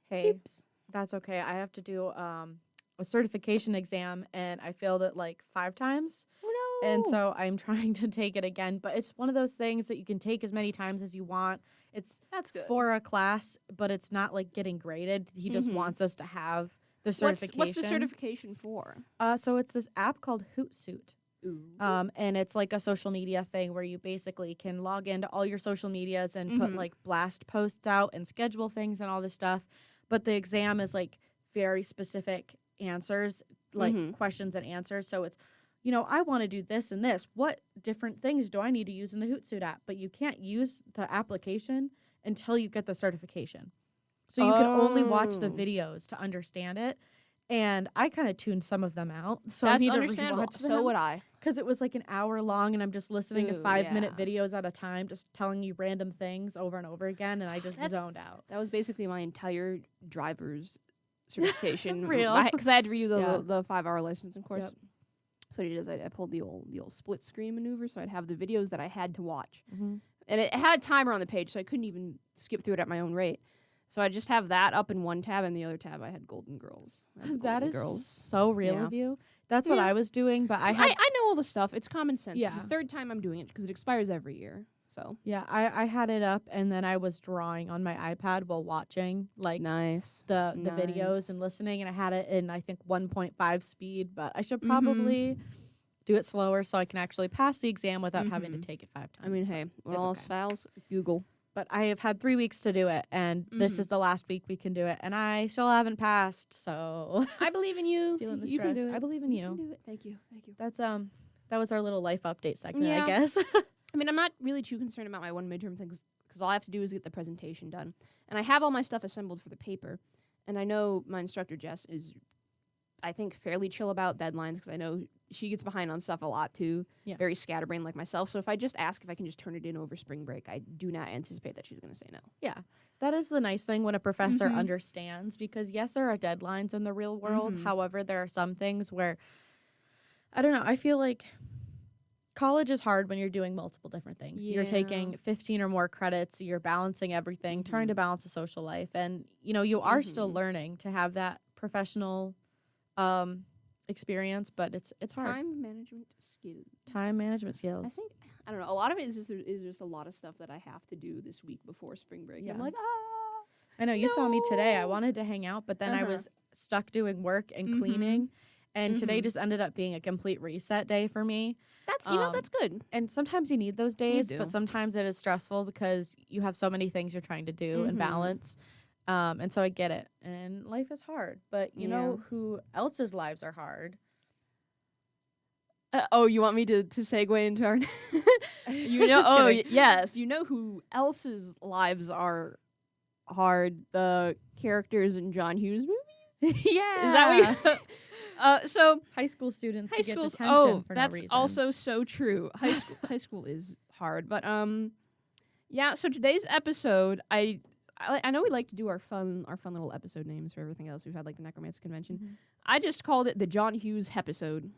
Hey, Oops. that's okay. I have to do a certification exam, and I failed it like 5 times. And Oh no. so I'm trying to take it again, but it's one of those things that you can take as many times as you want. It's That's good. for a class, but it's not like getting graded. He just wants us to have the certification. What's the certification for? So it's this app called Hootsuite. Ooh. And it's like a social media thing where you basically can log into all your social medias and put like blast posts out and schedule things and all this stuff. But the exam is like very specific answers, like questions and answers. So it's, I want to do this and this. What different things do I need to use in the Hootsuite app? But you can't use the application until you get the certification. So you can only watch the videos to understand it. And I kind of tuned some of them out. So That's I need to understandable. rewatch them. So would I. Because it was like an hour long and I'm just listening to Ooh, 5-minute yeah. videos at a time, just telling you random things over and over again. And I just zoned out. That was basically my entire driver's certification. Real. Because I had to redo Yeah. the 5-hour license, of course. Yep. So what I did is I pulled the old split screen maneuver, so I'd have the videos that I had to watch. Mm-hmm. And it had a timer on the page, so I couldn't even skip through it at my own rate. So I just have that up in one tab, and the other tab I had Golden Girls. That is so real Yeah. of you. That's what I was doing, but I know all the stuff. It's common sense. It's Yeah. the third time I'm doing it because it expires every year. So yeah, I had it up and then I was drawing on my iPad while watching like nice. the videos and listening, and I had it in I think 1.5 speed, but I should probably do it slower so I can actually pass the exam without having to take it 5 times. I mean, hey, when it's all else fails, Google. But I have had 3 weeks to do it, and this is the last week we can do it, and I still haven't passed, so I believe in you. feeling the You stress. can do it. I believe in You you. can do it. Thank you. Thank you. That's that was our little life update segment, Yeah. I guess. I mean, I'm not really too concerned about my one midterm things because all I have to do is get the presentation done. And I have all my stuff assembled for the paper. And I know my instructor, Jess, is, I think, fairly chill about deadlines because I know she gets behind on stuff a lot, too. Yeah. Very scatterbrained like myself. So if I just ask if I can just turn it in over spring break, I do not anticipate that she's going to say no. Yeah, that is the nice thing when a professor understands, because yes, there are deadlines in the real world. However, there are some things where, I don't know, I feel like college is hard when you're doing multiple different things. You're taking 15 or more credits, you're balancing everything, trying to balance a social life. And, you are still learning to have that professional experience, but it's hard. Time management skills. Time management skills. I don't know. A lot of it is just a lot of stuff that I have to do this week before spring break. Yeah. I'm like, I know you saw me today. I wanted to hang out, but then I was stuck doing work and cleaning. And today just ended up being a complete reset day for me. that's that's good. And sometimes you need those days, do. but sometimes it is stressful because you have so many things you're trying to do and balance. And so I get it. And life is hard. But you know who else's lives are hard? You want me to segue into our yes, you know who else's lives are hard? The characters in John Hughes movies? Yeah. Is that what you so high school students high who get school's detention for that's no reason. also so true. High school is hard, but yeah, so today's episode I know we like to do our fun little episode names for everything else. We've had like the Necromancer Convention. I just called it the John Hughes Hepisode.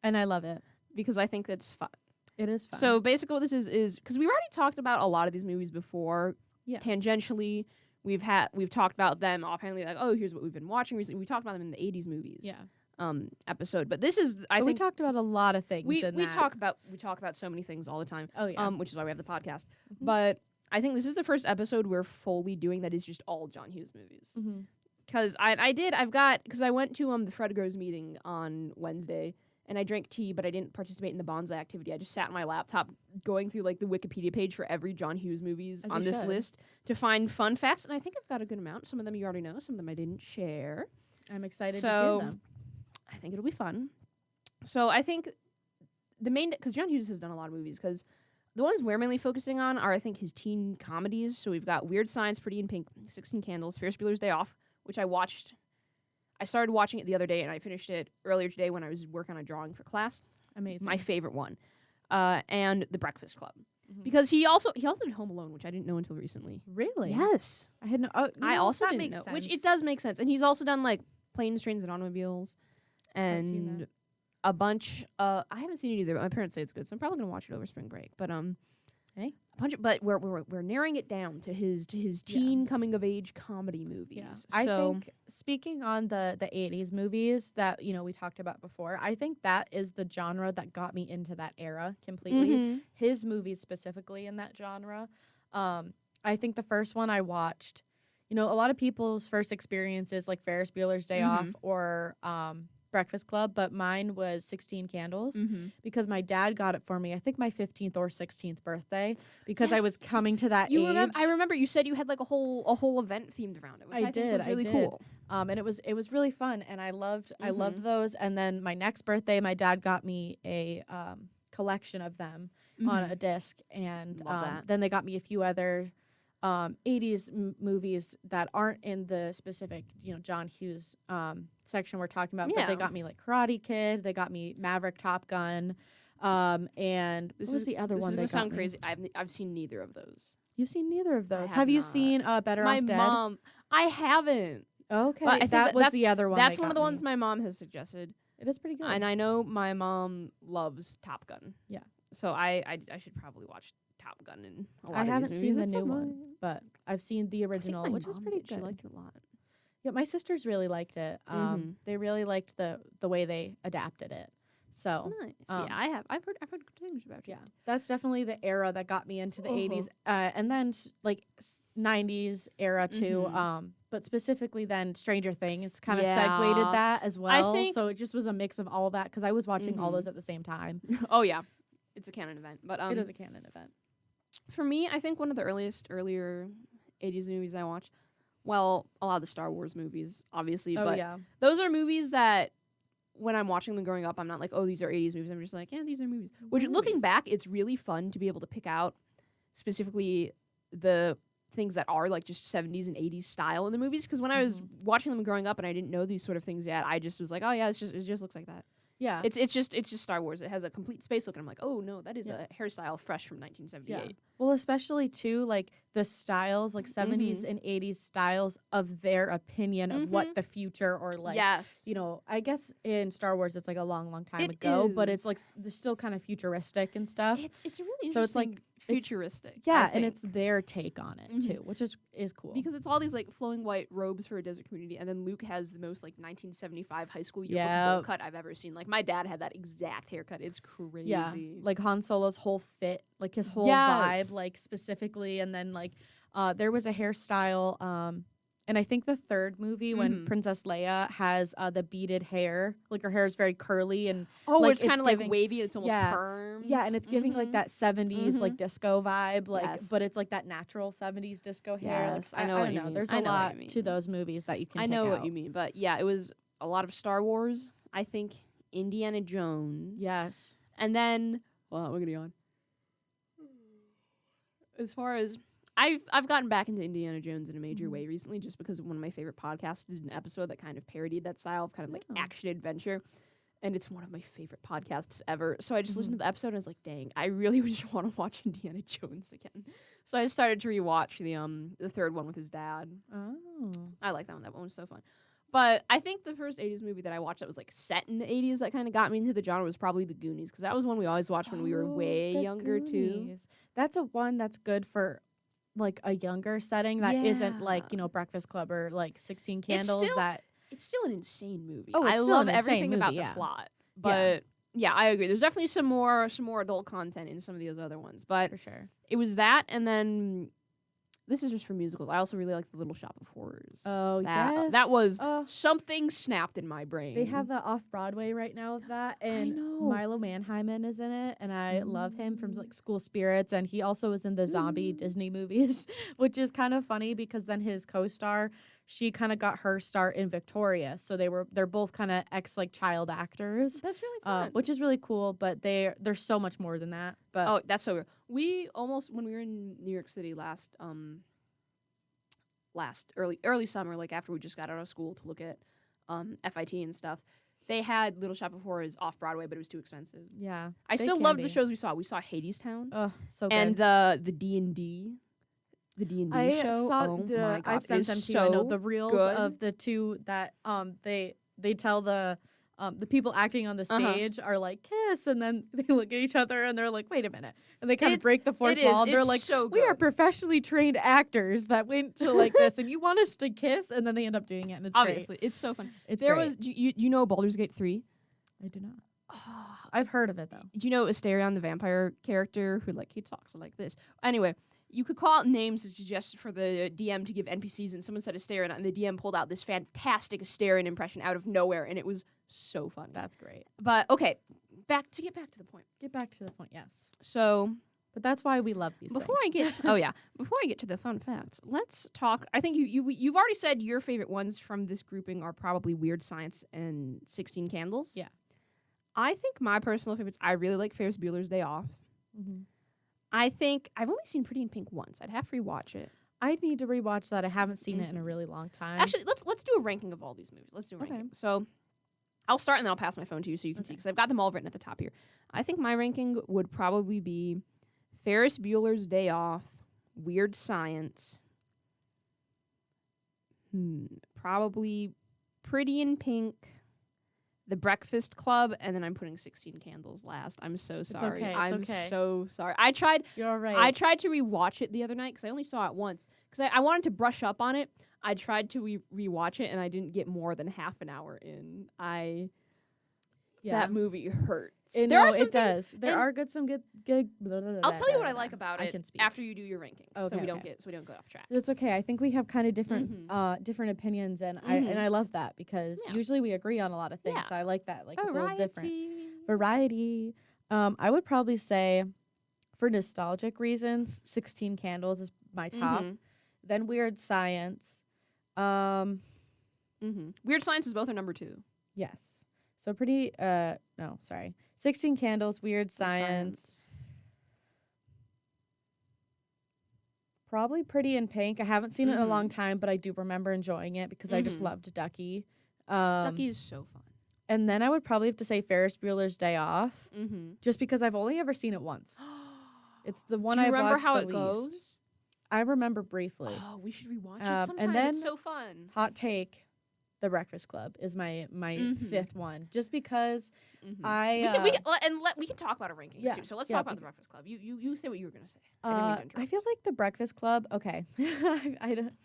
And I love it. Because I think that's fun. It is fun. So basically what this is because we've already talked about a lot of these movies before. Yeah. Tangentially, we've talked about them offhandedly, like, oh, here's what we've been watching recently. We talked about them in the 80s movies. Yeah. Episode. But this is I think we talked about a lot of things we in we that. talk about so many things all the time. Oh yeah. Which is why we have the podcast. But I think this is the first episode we're fully doing that is just all John Hughes movies. Because I went to the Fred Groves meeting on Wednesday. And I drank tea, but I didn't participate in the bonsai activity. I just sat on my laptop going through like the Wikipedia page for every John Hughes movies on this list to find fun facts. And I think I've got a good amount. Some of them you already know. Some of them I didn't share. I'm excited to hear them. I think it'll be fun. So I think the main... Because John Hughes has done a lot of movies. Because the ones we're mainly focusing on are, I think, his teen comedies. So we've got Weird Science, Pretty in Pink, 16 Candles, Ferris Bueller's Day Off, which I watched... I started watching it the other day, and I finished it earlier today when I was working on a drawing for class. Amazing. My favorite one. And The Breakfast Club. Because he also did Home Alone, which I didn't know until recently. Really? Yes. I had no... Oh, I also that didn't makes know. sense. Which it does make sense. And he's also done, like, Planes, Trains, and Automobiles. Haven't seen And that. a bunch... I haven't seen it either, but my parents say it's good, so I'm probably going to watch it over spring break. But, Hey. but we're narrowing it down to his teen coming of age comedy movies. Yeah. So I think speaking on the 80s movies that, we talked about before, I think that is the genre that got me into that era completely. His movies specifically in that genre. I think the first one I watched, a lot of people's first experiences like Ferris Bueller's Day Off or Breakfast Club, but mine was 16 Candles because my dad got it for me, I think my 15th or 16th birthday, because I was coming to that age. I remember you said you had like a whole event themed around it, which I think was really cool. And it was really fun, and I loved those. And then my next birthday, my dad got me a collection of them on a disc, and then they got me a few other 80s movies that aren't in the specific, John Hughes section we're talking about, but they got me like Karate Kid, they got me Maverick, Top Gun, and what was the other one? This is gonna sound crazy. I've seen neither of those. You've seen neither of those? Have you seen Better Off Dead? My mom, I haven't. Okay, I think that was the other one. That's one of the ones my mom has suggested. It is pretty good, and I know my mom loves Top Gun. Yeah, so I should probably watch Top Gun and a lot I of haven't these seen movies. the new one, but I've seen the original, which was pretty good. She liked it a lot. Yeah, my sisters really liked it. They really liked the way they adapted it. So nice. Yeah, I've heard good things about it. Yeah, that's definitely the era that got me into the 80s, and then like 90s era too. But specifically then Stranger Things kind of segued that as well. So it just was a mix of all that because I was watching all those at the same time. Oh yeah, it's a canon event. But it is a canon event. For me, I think one of the earlier 80s movies I watched, well, a lot of the Star Wars movies, obviously, but those are movies that when I'm watching them growing up, I'm not like, oh, these are 80s movies. I'm just like, yeah, these are movies. Which, looking back, it's really fun to be able to pick out specifically the things that are like just 70s and 80s style in the movies. Because when I was watching them growing up and I didn't know these sort of things yet, I just was like, oh yeah, it just looks like that. Yeah, it's just Star Wars. It has a complete space look, and I'm like, oh no, that is a hairstyle fresh from 1978. Yeah. Well, especially too, like the styles, like 70s and 80s styles of their opinion of what the future or like, I guess in Star Wars it's like a long time ago, but it's like they're still kind of futuristic and stuff. It's a really so it's like futuristic. And it's their take on it too, which is cool because it's all these like flowing white robes for a desert community, and then Luke has the most like 1975 high school yearbook bowl cut I've ever seen. Like my dad had that exact haircut. It's crazy. Yeah, like Han Solo's whole fit, like his whole vibe, like specifically, and then like there was a hairstyle. And I think the third movie when Princess Leia has the beaded hair, like her hair is very curly and like, it's kind of like wavy. It's almost perm. Yeah, and it's giving like that 70s like disco vibe, like but it's like that natural 70s disco hair. Yes, like, I don't know. There's a lot to those movies that you can. I know what you mean, but yeah, it was a lot of Star Wars. I think Indiana Jones. Yes, and then we're getting on. As far as I've gotten back into Indiana Jones in a major way recently, just because one of my favorite podcasts did an episode that kind of parodied that style of kind of like action adventure, and it's one of my favorite podcasts ever. So I just listened to the episode and I was like, dang, I really just want to watch Indiana Jones again. So I started to rewatch the third one with his dad. Oh, I like that one. That one was so fun. But I think the first 80s movie that I watched that was like set in the 80s that kind of got me into the genre was probably The Goonies, because that was one we always watched when we were way younger too. That's a one that's good for like a younger setting that isn't like, Breakfast Club or like 16 Candles. It's still an insane movie. Oh, I love everything about the plot. But yeah, I agree. There's definitely some more adult content in some of those other ones. But for sure. It was that, and then this is just for musicals. I also really like The Little Shop of Horrors. Oh, yes. That was something snapped in my brain. They have the off-Broadway right now of that, and Milo Manheiman is in it, and I love him from like School Spirits, and he also is in the zombie Disney movies, which is kind of funny because then his co-star, she kind of got her start in Victoria, so they're both kind of child actors. That's really fun. Which is really cool, but they're so much more than that. But that's so weird. We almost, when we were in New York City last early summer, like after we just got out of school to look at FIT and stuff, they had Little Shop of Horrors off Broadway, but it was too expensive. Yeah, I still loved the shows we saw. We saw Hadestown. Oh, so good. And the D&D. The D&D show. My God, I've sent them to you. I know the reels of the two that they tell the the people acting on the stage are like kiss, and then they look at each other and they're like, wait a minute, and they kind of break the fourth wall. And they're like, so we are professionally trained actors that went to like this, and you want us to kiss, and then they end up doing it, and it's obviously great. it's so fun. There was you know Baldur's Gate 3? I do not. I've heard of it though. Do you know Asterion, the vampire character who like he talks like this? Anyway, you could call out names just for the DM to give NPCs, and someone said Asterion, and the DM pulled out this fantastic Asterion impression out of nowhere, and it was so fun. That's great. But okay, get back to the point. Get back to the point. Yes. So, but that's why we love these. Before I get to the fun facts, let's talk. I think you've already said your favorite ones from this grouping are probably Weird Science and 16 Candles. Yeah. I think my personal favorites. I really like Ferris Bueller's Day Off. Mm-hmm. I think I've only seen Pretty in Pink once. I'd have to rewatch it. I need to rewatch that. I haven't seen it in a really long time. Actually, let's do a ranking of all these movies. Let's do a ranking. So I'll start and then I'll pass my phone to you so you can see, because I've got them all written at the top here. I think my ranking would probably be Ferris Bueller's Day Off, Weird Science, probably Pretty in Pink, The Breakfast Club, and then I'm putting 16 Candles last. I'm so sorry. I'm so sorry. You're all right. I tried to rewatch it the other night because I only saw it once because I wanted to brush up on it. I tried to rewatch it and I didn't get more than half an hour in. That movie hurts. It does. There are some good. I'll tell you what I like about it after you do your ranking, so we don't go off track. It's okay. I think we have kind of different different opinions, and I love that because usually we agree on a lot of things. So I like that. Like, it's a little different. Variety. I would probably say, for nostalgic reasons, 16 Candles is my top. Then Weird Science. Weird Science is both our number 2. Yes. So 16 Candles, Weird Science. Probably Pretty in Pink. I haven't seen it in a long time, but I do remember enjoying it because I just loved Ducky. Ducky is so fun. And then I would probably have to say Ferris Bueller's Day Off, just because I've only ever seen it once. It's the one I've watched the least. Goes? I remember briefly. Oh, we should rewatch it sometime. And then, it's so fun. Hot take. The Breakfast Club is my fifth one, just because we can talk about our rankings too. So let's talk about the Breakfast Club. You say what you were gonna say. I feel like the Breakfast Club. Okay,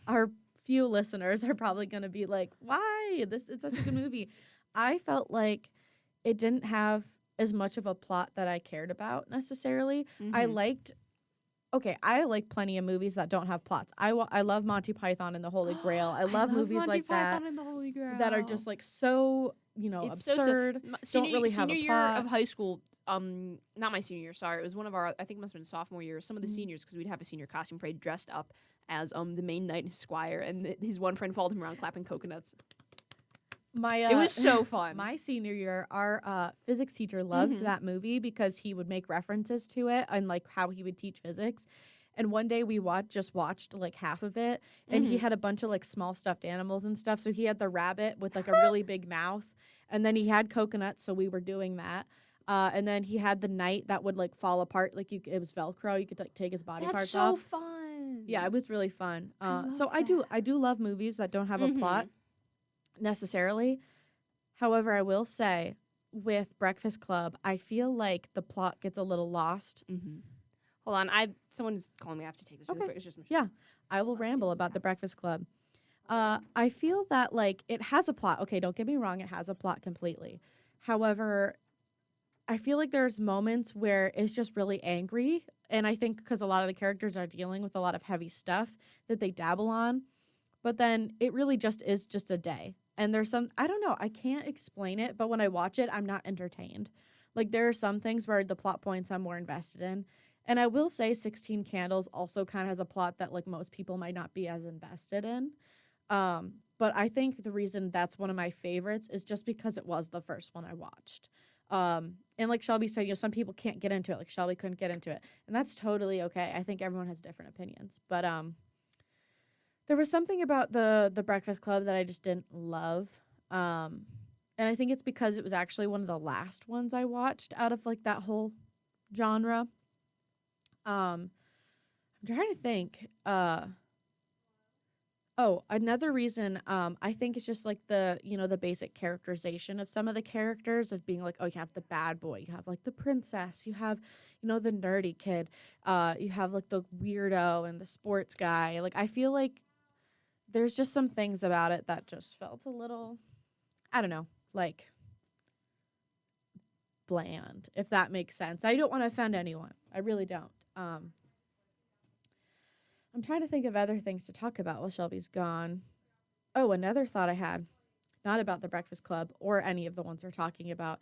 our few listeners are probably gonna be like, "Why? It's such a good movie." I felt like it didn't have as much of a plot that I cared about necessarily. I like plenty of movies that don't have plots. I love Monty Python and the Holy Grail. I love movies Monty like Python that and the Holy Grail. that are just like so, it's absurd. Don't really have a plot. Senior year of high school, not my senior year, sorry. It was one of our, I think it must have been sophomore year, some of the seniors, because we'd have a senior costume parade dressed up as the main knight and squire, and his one friend followed him around clapping coconuts. It was so fun. My senior year, our physics teacher loved that movie because he would make references to it and like how he would teach physics. And one day we watched like half of it, and he had a bunch of like small stuffed animals and stuff. So he had the rabbit with like a really big mouth, and then he had coconuts. So we were doing that. And then he had the knight that would like fall apart, like it was Velcro. You could like take his body parts off. That's so fun. Yeah, it was really fun. I do love movies that don't have a plot necessarily. However, I will say with Breakfast Club, I feel like the plot gets a little lost. Hold on, someone's calling me. I have to take this. Okay. It's just I will ramble about the Breakfast Club. I feel that like it has a plot. Okay, don't get me wrong, it has a plot completely. However, I feel like there's moments where it's just really angry, and I think because a lot of the characters are dealing with a lot of heavy stuff that they dabble on, but then it really just is just a day. And there's I don't know, I can't explain it, but when I watch it, I'm not entertained. Like, there are some things where the plot points I'm more invested in. And I will say 16 Candles also kind of has a plot that like most people might not be as invested in. But I think the reason that's one of my favorites is just because it was the first one I watched. And like Shelby said, some people can't get into it. Like Shelby couldn't get into it. And that's totally okay. I think everyone has different opinions. But there was something about the Breakfast Club that I just didn't love. And I think it's because it was actually one of the last ones I watched out of like that whole genre. I'm trying to think. Oh, another reason, I think it's just like the basic characterization of some of the characters of being like, oh, you have the bad boy, you have like the princess, you have, the nerdy kid, you have like the weirdo and the sports guy. Like, I feel like there's just some things about it that just felt a little, I don't know, like bland, if that makes sense. I don't want to offend anyone. I really don't. I'm trying to think of other things to talk about while Shelby's gone. Oh, another thought I had, not about the Breakfast Club or any of the ones we're talking about.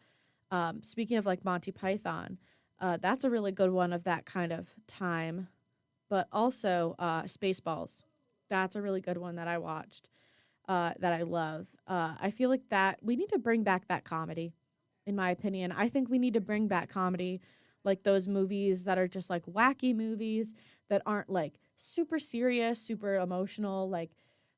Speaking of like Monty Python, that's a really good one of that kind of time, but also Spaceballs. That's a really good one that I watched, that I love. I feel like that we need to bring back that comedy, in my opinion. I think we need to bring back comedy, like those movies that are just like wacky movies that aren't like super serious, super emotional. Like,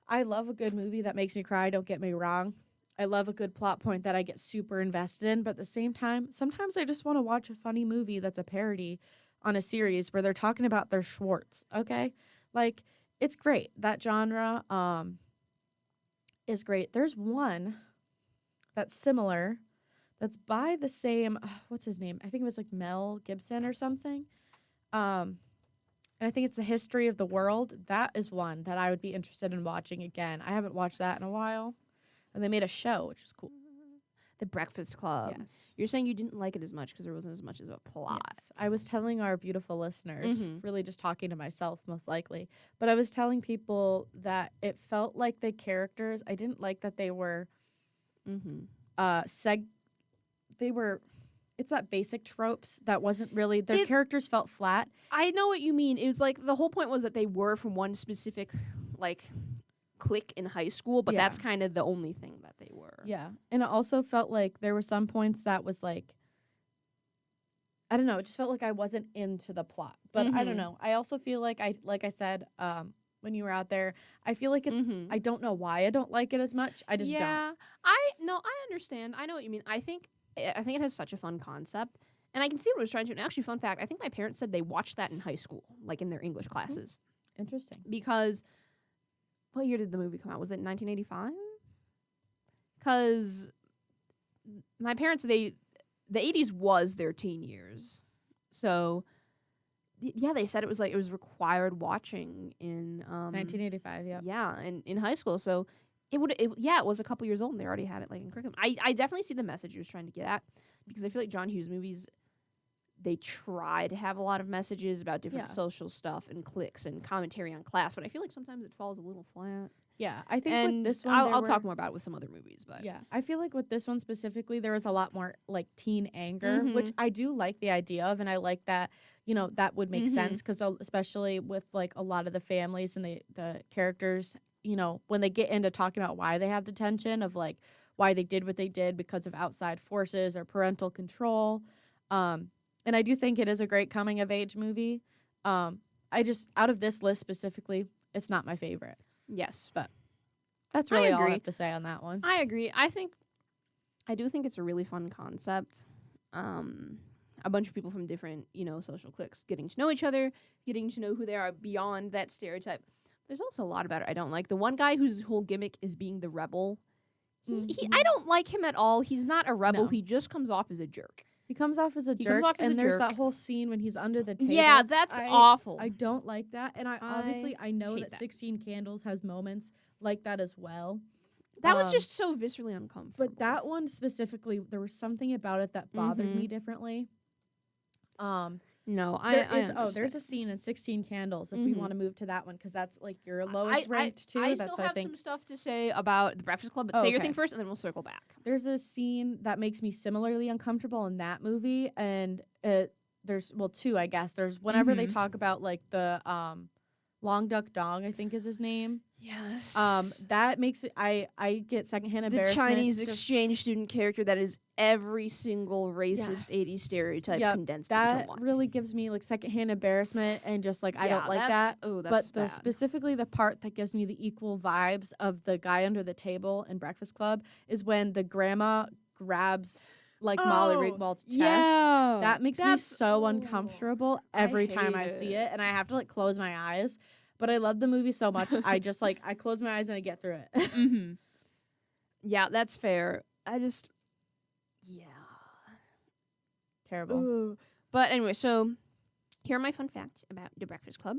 I love a good movie that makes me cry, don't get me wrong. I love a good plot point that I get super invested in, but at the same time, sometimes I just want to watch a funny movie that's a parody on a series where they're talking about their Schwartz, okay? Like, it's great. That genre is great. There's one that's similar that's by the same, what's his name? I think it was like Mel Gibson or something. And I think it's The History of the World. That is one that I would be interested in watching again. I haven't watched that in a while. And they made a show, which was cool. The Breakfast Club. Yes. You're saying you didn't like it as much because there wasn't as much as a plot. Yes. I was telling our beautiful listeners, really just talking to myself most likely, but I was telling people that it felt like the characters, I didn't like that they were they were, it's that basic tropes that wasn't really, their characters felt flat. I know what you mean. It was like the whole point was that they were from one specific like clique in high school, but that's kind of the only thing that they were. Yeah. And it also felt like there were some points that was like, I don't know, it just felt like I wasn't into the plot. But I don't know. I also feel like I said when you were out there, I feel like it, I don't know why I don't like it as much. I just don't. Yeah. I understand. I know what you mean. I think it has such a fun concept. And I can see what it was trying to. And actually, fun fact, I think my parents said they watched that in high school, like in their English classes. Interesting. Because what year did the movie come out? Was it 1985? Because my parents, the 80s was their teen years. So, yeah, they said it was like it was required watching in 1985, yeah. Yeah, in high school. So it was a couple years old and they already had it like in curriculum. I definitely see the message he was trying to get at, because I feel like John Hughes movies, they try to have a lot of messages about different social stuff and cliques and commentary on class, but I feel like sometimes it falls a little flat. Yeah, I think with this one, I'll talk more about it with some other movies, but yeah, I feel like with this one specifically, there was a lot more like teen anger, which I do like the idea of, and I like that, that would make sense, because especially with like a lot of the families and the characters, when they get into talking about why they have the tension of like why they did what they did because of outside forces or parental control. And I do think it is a great coming of age movie. I just, out of this list specifically, it's not my favorite. Yes. But that's really all I have to say on that one. I agree. I do think it's a really fun concept. A bunch of people from different, social cliques getting to know each other, getting to know who they are beyond that stereotype. There's also a lot about it I don't like. The one guy whose whole gimmick is being the rebel. I don't like him at all. He's not a rebel. No. He just comes off as a jerk. He comes off as a jerk, and there's that whole scene when he's under the table. Yeah, that's awful. I don't like that, and I know that 16 Candles has moments like that as well. That was just so viscerally uncomfortable. But that one specifically, there was something about it that bothered me differently. No, there's a scene in 16 Candles if we want to move to that one, because that's like your lowest ranked too. I still have some stuff to say about the Breakfast Club, but say your thing first and then we'll circle back. There's a scene that makes me similarly uncomfortable in that movie, and there's two, I guess. There's whenever they talk about like the Long Duck Dong, I think is his name. Yes. That makes it. I get secondhand embarrassment. The Chinese exchange student character that is every single racist 80s stereotype condensed into one. That really gives me like secondhand embarrassment, and just like I don't like that. Oh, that's bad. Specifically the part that gives me the equal vibes of the guy under the table in Breakfast Club is when the grandma grabs like Molly Ringwald's chest. Yeah, that makes me so uncomfortable every time I see it, and I have to like close my eyes. But I love the movie so much. I just like I close my eyes and I get through it. Mm-hmm. Yeah, that's fair. Yeah. Terrible. Ugh. But anyway, so here are my fun facts about The Breakfast Club,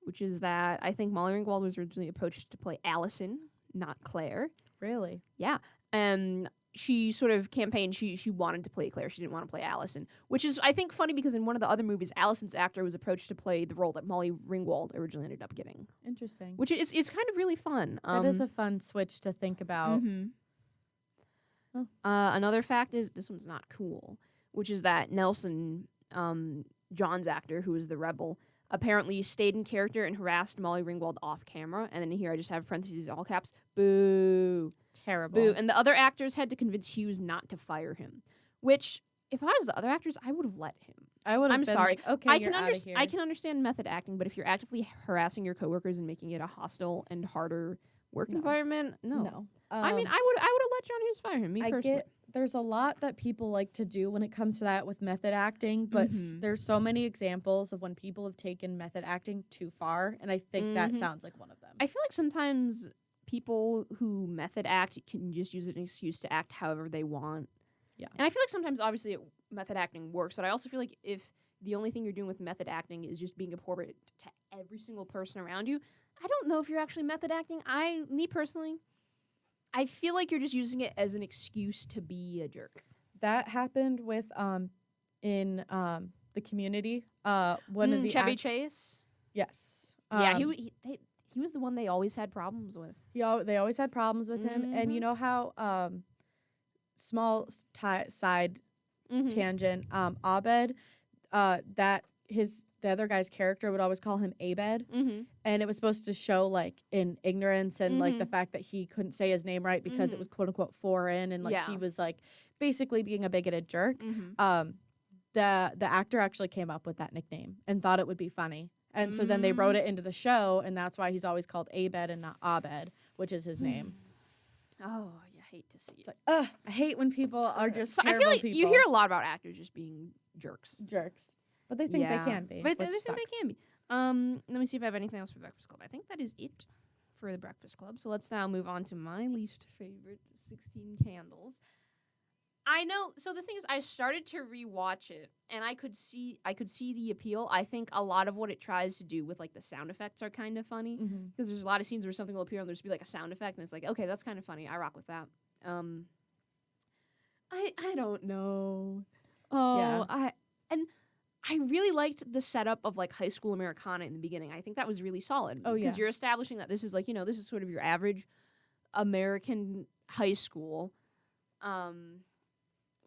which is that I think Molly Ringwald was originally approached to play Allison, not Claire. Really? Yeah. She sort of campaigned, she wanted to play Claire. She didn't want to play Allison, which is, I think, funny because in one of the other movies, Allison's actor was approached to play the role that Molly Ringwald originally ended up getting. Interesting. Which is it's kind of really fun. That is a fun switch to think about. Mm-hmm. Oh. Another fact is, this one's not cool, which is that Nelson, John's actor, who is the rebel, apparently stayed in character and harassed Molly Ringwald off camera. And then here I just have parentheses, all caps, boo. Terrible. Boo. And the other actors had to convince Hughes not to fire him, which, if I was the other actors, I would have let him. I would have I'm been sorry. like, okay, you're out of here. I can understand method acting, but if you're actively harassing your coworkers and making it a hostile and harder work environment, no. I mean, I would have let John Hughes fire him, me personally. There's a lot that people like to do when it comes to that with method acting, but there's so many examples of when people have taken method acting too far, and I think that sounds like one of them. I feel like sometimes people who method act can just use an excuse to act however they want. Yeah. And I feel like sometimes, obviously, method acting works, but I also feel like if the only thing you're doing with method acting is just being a portrait to every single person around you, I don't know if you're actually method acting. Me personally, I feel like you're just using it as an excuse to be a jerk. That happened with in the Community. One of the Chevy Chase. Yes. Yeah, he was the one they always had problems with. They always had problems with him, and you know how small side tangent. Abed, the other guy's character would always call him Abed, and it was supposed to show like in ignorance and like the fact that he couldn't say his name right because it was quote unquote foreign, and like he was like basically being a bigoted jerk. The actor actually came up with that nickname and thought it would be funny, and so then they wrote it into the show, and that's why he's always called Abed and not Abed, which is his name. Oh, you hate to see it. It's like, I hate when people are just terrible I feel like people. you hear a lot about actors just being jerks. But they think they can be. But they think they can be. Let me see if I have anything else for Breakfast Club. I think that is it for the Breakfast Club. So let's now move on to my least favorite, 16 Candles. I know. So the thing is, I started to rewatch it, and I could see the appeal. I think a lot of what it tries to do with like the sound effects are kind of funny because there's a lot of scenes where something will appear and there's be like a sound effect, and it's like, okay, that's kind of funny. I rock with that. I don't know. I really liked the setup of like high school Americana in the beginning. I think that was really solid. Oh, yeah. Because you're establishing that this is like, this is sort of your average American high school,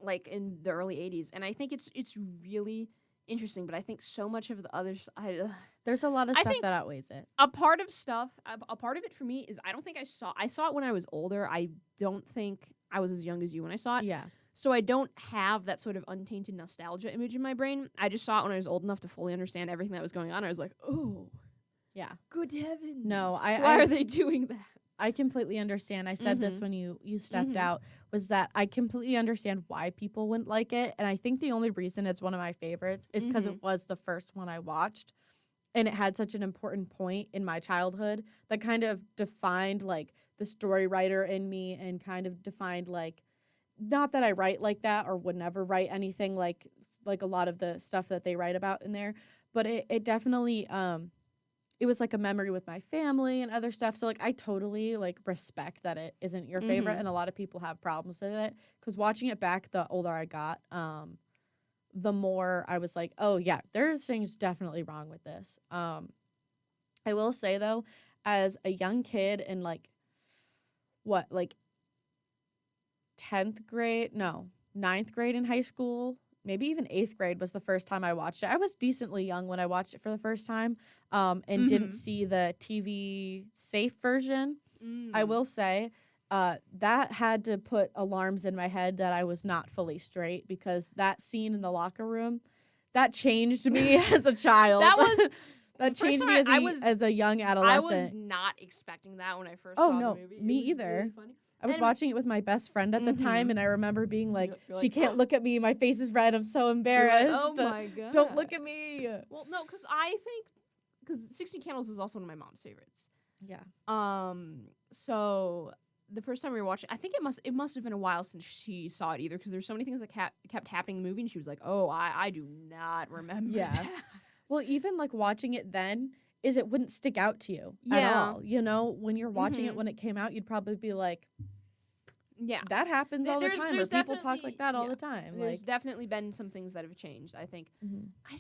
like in the early 80s. And I think it's really interesting, but I think so much of the other side... There's a lot of stuff that outweighs it. A part of it for me is I don't think I saw it when I was older. I don't think I was as young as you when I saw it. Yeah. So I don't have that sort of untainted nostalgia image in my brain. I just saw it when I was old enough to fully understand everything that was going on. I was like, oh, yeah, good heavens. No, why are they doing that? I completely understand. I said this when you stepped out, was that I completely understand why people wouldn't like it. And I think the only reason it's one of my favorites is because it was the first one I watched. And it had such an important point in my childhood that kind of defined like the story writer in me and kind of defined like, not that I write like that or would never write anything like a lot of the stuff that they write about in there, but it definitely it was like a memory with my family and other stuff. So like I totally like respect that it isn't your favorite, and a lot of people have problems with it because watching it back, the older I got, the more I was like, oh yeah, there's things definitely wrong with this. I will say though, as a young kid in like 9th grade in high school, maybe even 8th grade was the first time I watched it. I was decently young when I watched it for the first time, and didn't see the TV safe version. I will say that had to put alarms in my head that I was not fully straight, because that scene in the locker room, that changed me as a child. That changed me as a young adolescent. I was not expecting that when I first saw the movie. Me either. Really funny. I was watching it with my best friend at the time, and I remember being like, she can't look at me. My face is red. I'm so embarrassed. Like, oh, my God. Don't look at me. Well, no, because I think because 16 Candles is also one of my mom's favorites. Yeah. So the first time we were watching, I think it must have been a while since she saw it either, because there's so many things that kept happening in the movie, and she was like, "Oh, I do not remember." Yeah. that." Well, even like watching it then it wouldn't stick out to you at Yeah. all. You know, when you're watching it Mhm. when it came out, you'd probably be like, Yeah. that happens all the There's- time, or there's people talk definitely- like that all yeah. the time. There's Like, definitely been some things that have changed, I think. mhm. I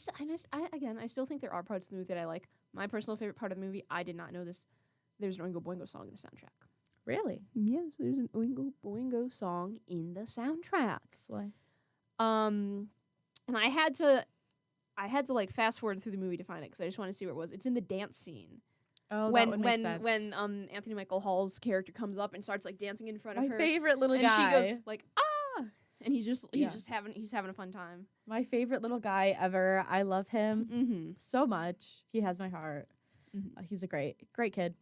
still think there are parts of the movie that I like. My personal favorite part of the movie, I did not know this. There's an Oingo Boingo song in the soundtrack. Really? Yes, there's an Oingo Boingo song in the soundtrack. Slay. And I had to like fast forward through the movie to find it because I just want to see where it was. It's in the dance scene. Oh, when that would make sense. when Anthony Michael Hall's character comes up and starts like dancing in front my of her, favorite little and guy. she goes like ah, and he's Yeah. having a fun time. My favorite little guy ever. I love him Mm-hmm. so much. He has my heart. Mhm. He's a great kid.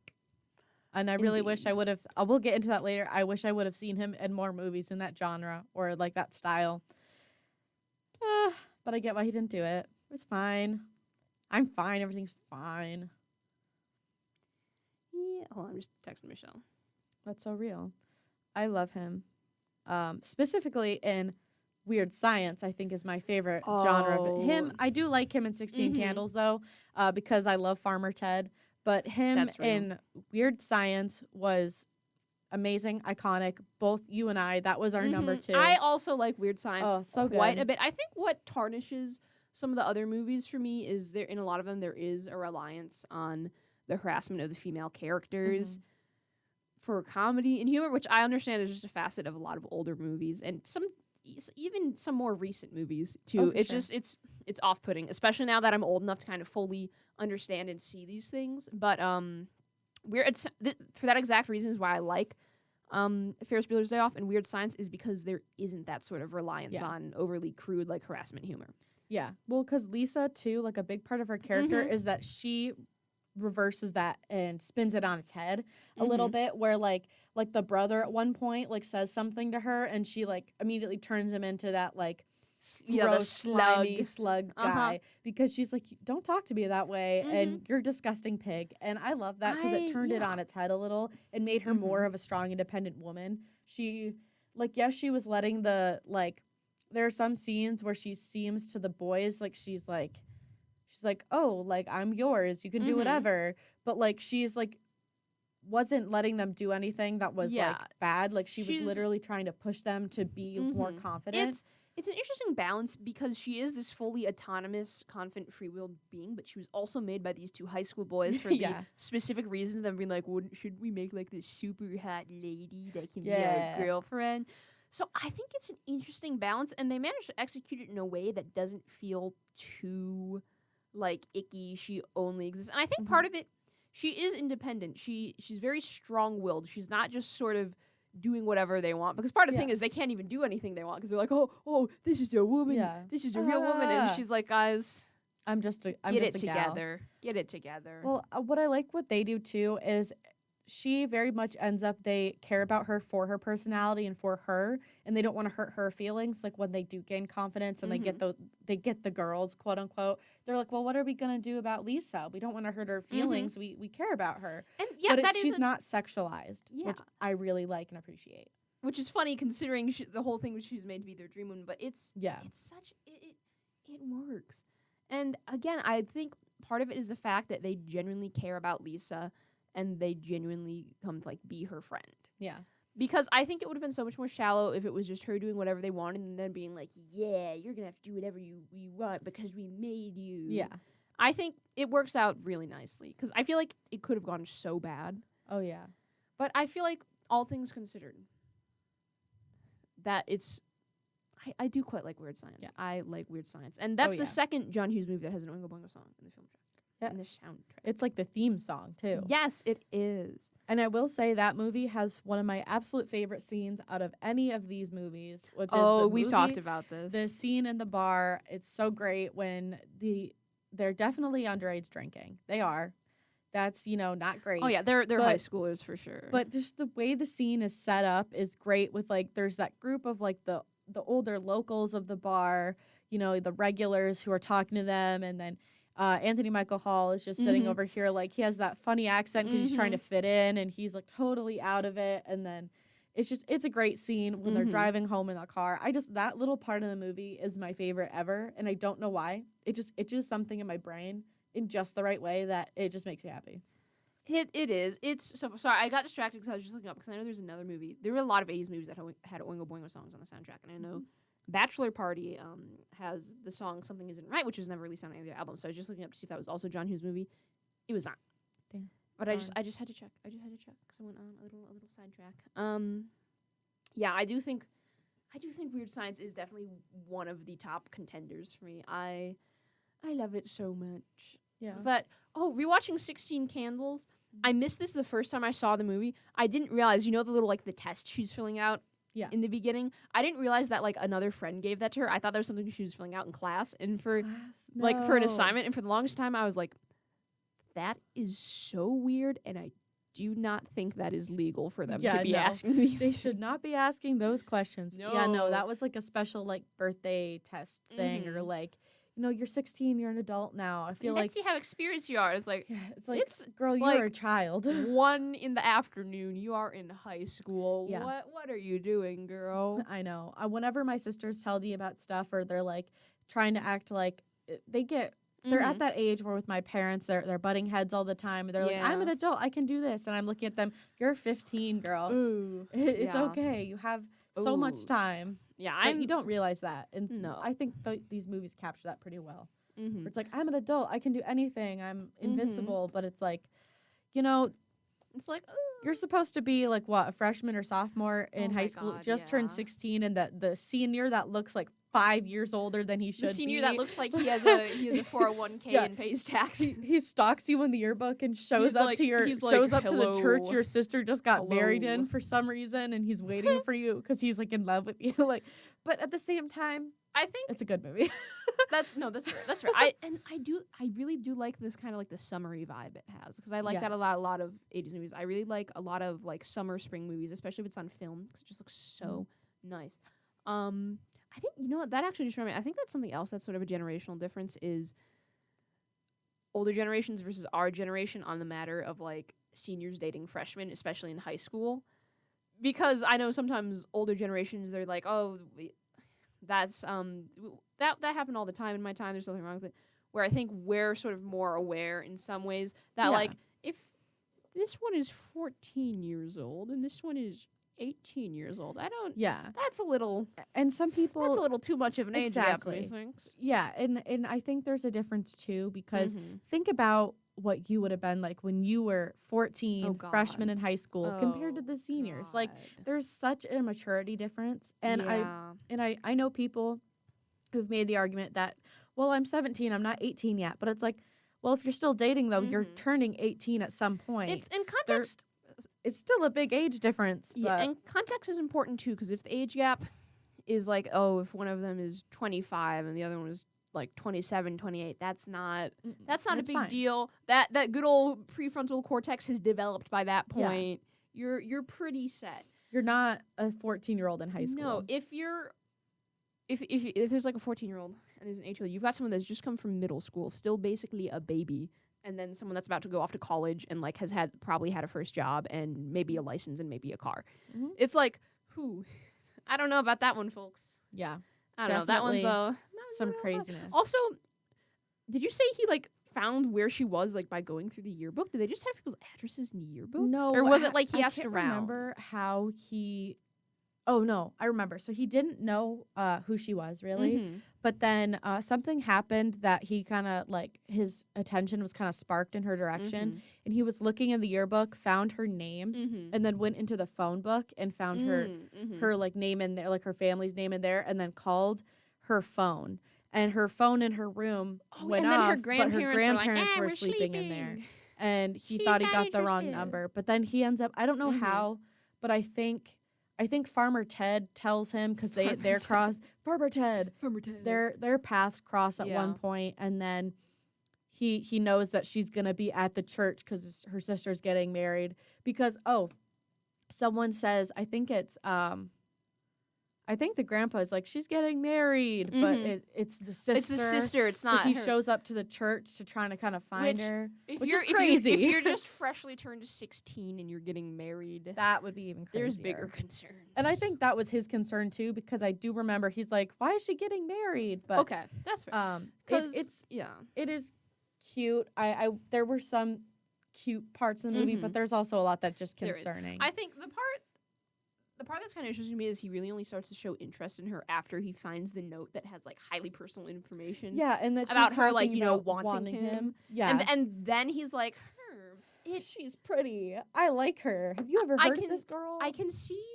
And I really wish I would have. I will get into that later. I wish I would have seen him in more movies in that genre or like that style. But I get why he didn't do it. It's fine. I'm fine. Everything's fine. Yeah. Hold on, I'm just texting Michelle. That's so real. I love him. Specifically in Weird Science, I think is my favorite genre of it. Him, I do like him in 16 Mhm. Candles though, because I love Farmer Ted. But him That's real. in Weird Science was amazing, iconic. Both you and I, that was our number Mhm. 2. I also like Weird Science Oh, so quite good. a bit. I think what tarnishes some of the other movies for me is there in a lot of them there is a reliance on the harassment of the female characters for comedy and humor, which I understand is just a facet of a lot of older movies and even some more recent movies too. Oh, for It's sure. just it's off-putting, especially now that I'm old enough to kind of fully understand and see these things. But for that exact reason is why I like Ferris Bueller's Day Off and Weird Science is because there isn't that sort of reliance Yeah. on overly crude like harassment humor. Yeah. Well, because Lisa, too, like a big part of her character Mhm. is that she reverses that and spins it on its head a little bit, where like the brother at one point like says something to her and she like immediately turns him into that like The gross, slug. slimy slug Uh-huh. guy because she's like, don't talk to me that way Mhm. and you're a disgusting pig. And I love that because it turned it Yeah. on its head a little and made her more of a strong, independent woman. She like, yes, she was letting the like, there are some scenes where she seems to the boys like she's like, oh, like I'm yours, you can do Mhm. whatever. But like she's like wasn't letting them do anything that was Yeah. like bad. Like she was She's- literally trying to push them to be more Mhm. confident. It's an interesting balance because she is this fully autonomous, confident, free-willed being, but she was also made by these two high school boys for Yeah. the specific reason of them being like, should we make like this super hot lady that can be Yeah. our girlfriend? So I think it's an interesting balance, and they managed to execute it in a way that doesn't feel too like icky. She only exists, and I think part of it, she is independent. She's very strong-willed. She's not just sort of doing whatever they want, because part of the thing Yeah. is they can't even do anything they want because they're like, oh, this is a woman, Yeah. this is a real woman, and Ah. she's like, guys, I'm just a get it gal. together, get it together. Well, what I like what they do too is she very much ends up, they care about her for her personality and for her, and they don't want to hurt her feelings. Like when they do gain confidence and they get the girls, quote unquote, they're like, well, what are we gonna do about Lisa? We don't want to hurt her feelings. We care about her. And yeah, but that she's is not sexualized, which Yeah. I really like and appreciate. which is funny considering the whole thing was she's made to be their dream woman, but it's such it works. And again, I think part of it is the fact that they genuinely care about Lisa and they genuinely come to like be her friend. Yeah. Because I think it would have been so much more shallow if it was just her doing whatever they wanted and then being like, yeah, you're going to have to do whatever you want because we made you. Yeah. I think it works out really nicely because I feel like it could have gone so bad. Oh yeah. But I feel like all things considered, that it's... I do quite like Weird Science. Yeah. I like Weird Science. And that's yeah. the second John Hughes movie that has an Oingo Boingo song in the film track. In the Yes. soundtrack. It's like the theme song too. Yes, it is. And I will say that movie has one of my absolute favorite scenes out of any of these movies, which is We've talked about this. the scene in the bar. It's so great when they're definitely underage drinking. They are. That's, not great. Oh yeah, they're But- high schoolers for sure. But just the way the scene is set up is great with like there's that group of like the older locals of the bar, the regulars who are talking to them, and then Anthony Michael Hall is just sitting over here, like, he has that funny accent because he's trying to fit in, and he's, like, totally out of it. And then it's a great scene when they're driving home in the car. That little part of the movie is my favorite ever, and I don't know why. It just something in my brain in just the right way that it just makes me happy. It is. It's so sorry. I got distracted because I was just looking up because I know there's another movie. There were a lot of 80s movies that had Oingo Boingo songs on the soundtrack, and I know Bachelor Party has the song "Something Isn't Right," which was never released on any of the albums. So I was just looking up to see if that was also John Hughes' movie. It was not. Damn. But I just had to check. because I went on a little sidetrack. Yeah, I do think Weird Science is definitely one of the top contenders for me. I love it so much. Yeah. But rewatching 16 Candles, I missed this the first time I saw the movie. I didn't realize, the little the test she's filling out in the beginning. I didn't realize that another friend gave that to her. I thought that was something she was filling out in class and for for an assignment. And for the longest time I was like, that is so weird, and I do not think that is legal for them to be asking these. They should not be asking those questions. No. Yeah, no, that was a special birthday test thing or you're 16, you're an adult now. I feel let's see how experienced you are. It's girl, you're a child. 1 p.m, you are in high school. Yeah. What are you doing, girl? I know. Whenever my sisters tell me about stuff or they're trying to act they're at that age where with my parents they're butting heads all the time. They're like, I'm an adult, I can do this, and I'm looking at them. You're 15, girl. Ooh, it's okay. You have so much time. Yeah, you don't realize that. And no. I think these movies capture that pretty well. Where it's I'm an adult, I can do anything, I'm invincible. But it's it's like you're supposed to be a freshman or sophomore in high school, turned 16, and the senior that looks 5 years older than he should be. The senior that looks like he has a 401k and pays tax. He stalks you in the yearbook and shows up to the church your sister just got married in for some reason, and he's waiting for you because he's in love with you. But at the same time, I think it's a good movie. That's fair. I really do like this kind of the summery vibe it has, because I like that a lot of 80s movies. I really like a lot of summer spring movies, especially if it's on film, because it just looks so nice. I think, what, that actually just reminded me, I think that's something else that's sort of a generational difference is older generations versus our generation on the matter of seniors dating freshmen, especially in high school. Because I know sometimes older generations, they're like, that's that happened all the time in my time, there's nothing wrong with it. Where I think we're sort of more aware in some ways that if this one is 14 years old and this one is 18 years old, that's a little, and some people, that's a little too much of an age gap, I think. Yeah, and I think there's a difference too, because think about what you would have been when you were 14, freshman in high school, compared to the seniors. There's such a maturity difference, and I know people who've made the argument that, well, I'm 17, I'm not 18 yet, but it's well, if you're still dating though, you're turning 18 at some point. It's in context. It's still a big age difference. Yeah, and context is important too, because if the age gap is if one of them is 25 and the other one is 27, 28, that's not a big deal. That good old prefrontal cortex has developed by that point. Yeah. You're pretty set. You're not a 14-year-old in high school. No, if there's a 14-year-old and there's an 8-year-old, you've got someone that's just come from middle school, still basically a baby, and then someone that's about to go off to college and has probably had a first job and maybe a license and maybe a car. It's who? I don't know about that one, folks. Yeah. I don't know. That one's some craziness. Also, did you say he found where she was by going through the yearbook? Did they just have people's addresses in the yearbook? No. Or was it he asked around? I remember how he... Oh, no, I remember. So he didn't know who she was, really. But then something happened that he kind of, his attention was kind of sparked in her direction. And he was looking in the yearbook, found her name, and then went into the phone book and found her name in there, her family's name in there, and then called her phone. And her phone in her room went off, her grandparents but her grandparents were sleeping in there. And he thought he got the wrong number. But then he ends up, I don't know how, but I think Farmer Ted tells him, because they're cross. Farmer Ted. Their paths cross at one point, and then he knows that she's gonna be at the church because her sister's getting married. Because someone says, I think it's I think the grandpa is like, she's getting married, but it's the sister. It's the sister. It's not. So he her. shows up to the church to try to kind of find her, which is If crazy. If you're just freshly turned 16 and you're getting married, that would be even crazier. There's bigger concerns. And I think that was his concern too, because I do remember he's like, why is she getting married? But okay, that's fair. It is cute. I there were some cute parts of the movie, but there's also a lot that's just concerning. I think the part that's kind of interesting to me is he really only starts to show interest in her after he finds the note that has like highly personal information. Yeah, and that's about her, like, you know, wanting him. Yeah, and then he's like, she's pretty. I like her. Have you ever heard of this girl? I can see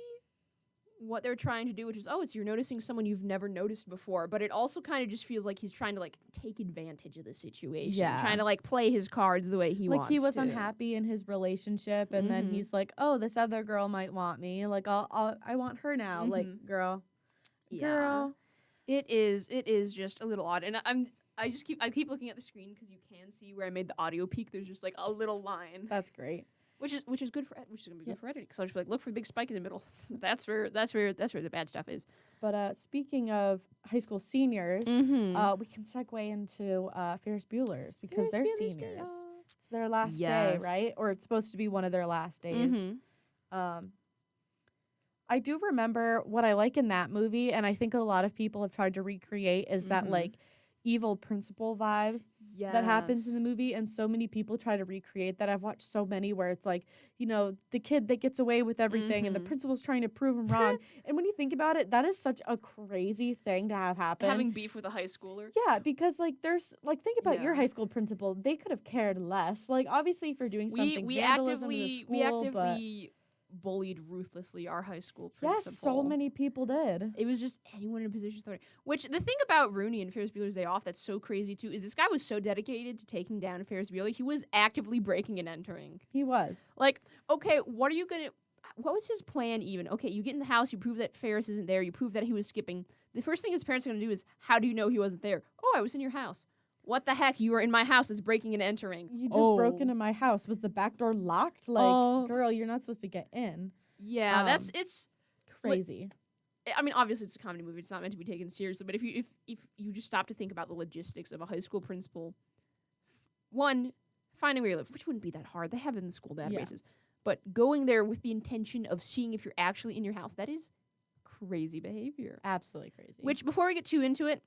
what they're trying to do, which is, it's you're noticing someone you've never noticed before, but it also kind of just feels like he's trying to like take advantage of the situation, trying to like play his cards the way he wants. Like he was unhappy in his relationship, and then he's like, "Oh, this other girl might want me. Like I want her now." Like, girl, it is just a little odd, and I keep looking at the screen because you can see where I made the audio peak. There's just like a little line. That's great. Which is good for which is gonna be good for editing. So I'll just be like, look for the big spike in the middle. that's where the bad stuff is. But speaking of high school seniors, we can segue into Ferris Bueller's because they're seniors. It's their last day, right? Or it's supposed to be one of their last days. I do remember what I like in that movie, and I think a lot of people have tried to recreate is that like evil principal vibe that happens in the movie, and so many people try to recreate that. I've watched so many where it's like, you know, the kid that gets away with everything and the principal's trying to prove him wrong. And when you think about it, that is such a crazy thing to have happen. Having beef with a high schooler. Yeah, because like there's like, think about your high school principal. They could have cared less. Like obviously if you're doing something vandalism in the school, we actively bullied ruthlessly our high school principal. Yes, so many people did. It was just anyone in a position of authority. Which, the thing about Rooney and Ferris Bueller's Day Off that's so crazy too is this guy was so dedicated to taking down Ferris Bueller, he was actively breaking and entering. He was. Like, okay, what was his plan even? Okay, you get in the house, you prove that Ferris isn't there, you prove that he was skipping. The first thing his parents are going to do is, how do you know he wasn't there? Oh, I was in your house. What the heck? You were in my house. It's breaking and entering. You just broke into my house. Was the back door locked? Like, girl, you're not supposed to get in. Yeah, it's crazy. I mean, obviously it's a comedy movie. It's not meant to be taken seriously. But if you just stop to think about the logistics of a high school principal, one, finding where you live, which wouldn't be that hard. They have it in the school databases. But going there with the intention of seeing if you're actually in your house, that is crazy behavior. Absolutely crazy. Which, before we get too into it,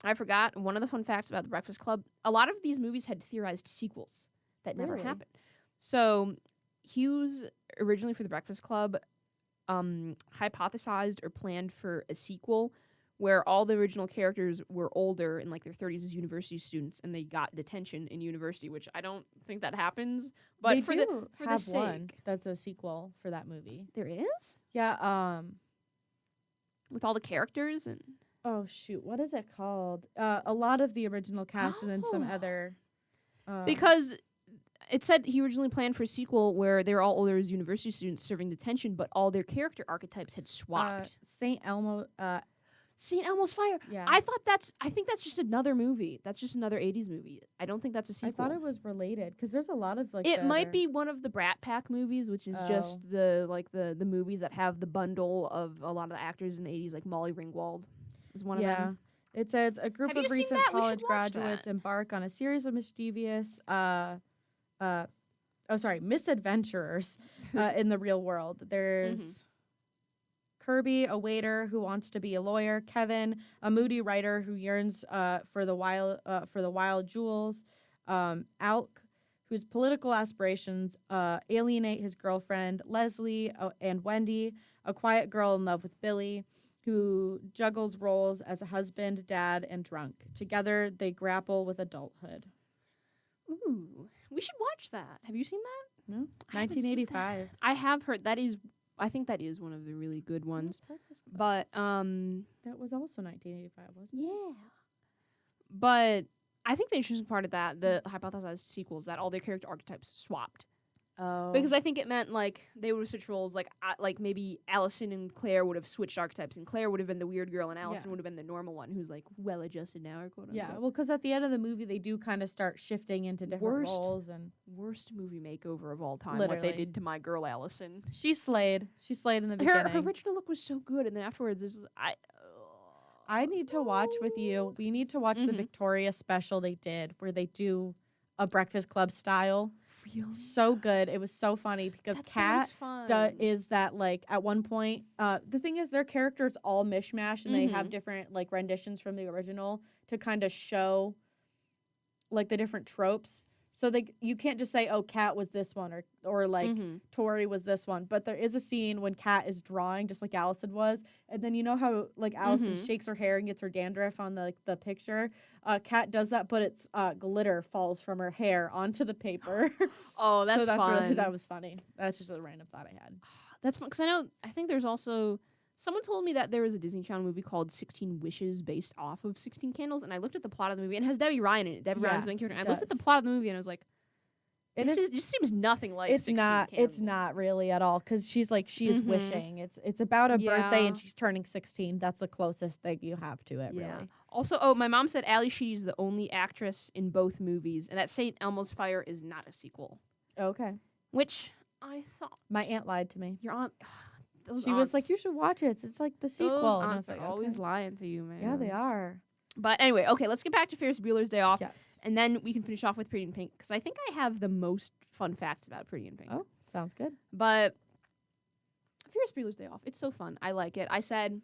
I forgot one of the fun facts about The Breakfast Club. A lot of these movies had theorized sequels that never happened. So Hughes, originally for The Breakfast Club, hypothesized or planned for a sequel where all the original characters were older in like their 30s as university students, and they got detention in university, which I don't think that happens. But they for do the have sake, one that's a sequel for that movie. There is? Yeah. With all the characters and. Oh shoot, what is it called? A lot of the original cast and then some other. Because it said he originally planned for a sequel where they were all older as university students serving detention, but all their character archetypes had swapped. St. Elmo's Fire. Yeah. I think that's just another movie. That's just another 80s movie. I don't think that's a sequel. I thought it was related because there's a lot of like. It might be one of the Brat Pack movies, which is just the movies that have the bundle of a lot of the actors in the 80s, like Molly Ringwald. Is one of them. It says a group of recent college graduates embark on a series of mischievous, misadventurers in the real world. There's Kirby, a waiter who wants to be a lawyer. Kevin, a moody writer who yearns for the wild jewels. Alk, whose political aspirations alienate his girlfriend. Leslie and Wendy, a quiet girl in love with Billy, who juggles roles as a husband, dad, and drunk. Together, they grapple with adulthood. Ooh, we should watch that. Have you seen that? No, 1985. I have heard that is. I think that is one of the really good ones. But that was also 1985, wasn't it? Yeah. But I think the interesting part of that, the hypothesized sequels, that all their character archetypes swapped. Oh. Because I think it meant, like, they would have switched roles. Like maybe Allison and Claire would have switched archetypes, and Claire would have been the weird girl, and Allison would have been the normal one who's, like, well-adjusted now, or quote-unquote. Yeah, well, because at the end of the movie, they do kind of start shifting into different roles. And worst movie makeover of all time, Literally. what they did to my girl Allison. She slayed. She slayed in the beginning. Her original look was so good, and then afterwards, there's I need to watch with you. We need to watch the Victoria special they did, where they do a Breakfast Club style. Really? So good. It was so funny because Kat is that, like, at one point, the thing is their characters all mishmash, and they have different, like, renditions from the original to kind of show, like, the different tropes. So you can't just say, oh, Kat was this one, or like Tori was this one. But there is a scene when Kat is drawing, just like Allison was, and then you know how, like, Allison shakes her hair and gets her dandruff on the picture. Kat does that, but it's glitter falls from her hair onto the paper. Oh, that's fun. That was funny. That's just a random thought I had. That's fun, because I think there's also, someone told me that there was a Disney Channel movie called 16 Wishes based off of 16 Candles, and I looked at the plot of the movie, and it has Debbie Ryan in it. Debbie Ryan's the main character. And I looked at the plot of the movie, and I was like, it just seems nothing like 16 Candles. It's not really at all, because she's wishing. It's about a birthday, and she's turning 16. That's the closest thing you have to it, really. Also, my mom said Ali Sheedy's the only actress in both movies, and that St. Elmo's Fire is not a sequel. Okay. Which I thought. My aunt lied to me. Your aunt. She was like, you should watch it. It's like the sequel. Those and I aunts was like, are always lying to you, man. Yeah, they are. But anyway, okay, let's get back to Ferris Bueller's Day Off. Yes. And then we can finish off with Pretty in Pink, because I think I have the most fun facts about Pretty in Pink. Oh, sounds good. But Ferris Bueller's Day Off, it's so fun. I like it. I said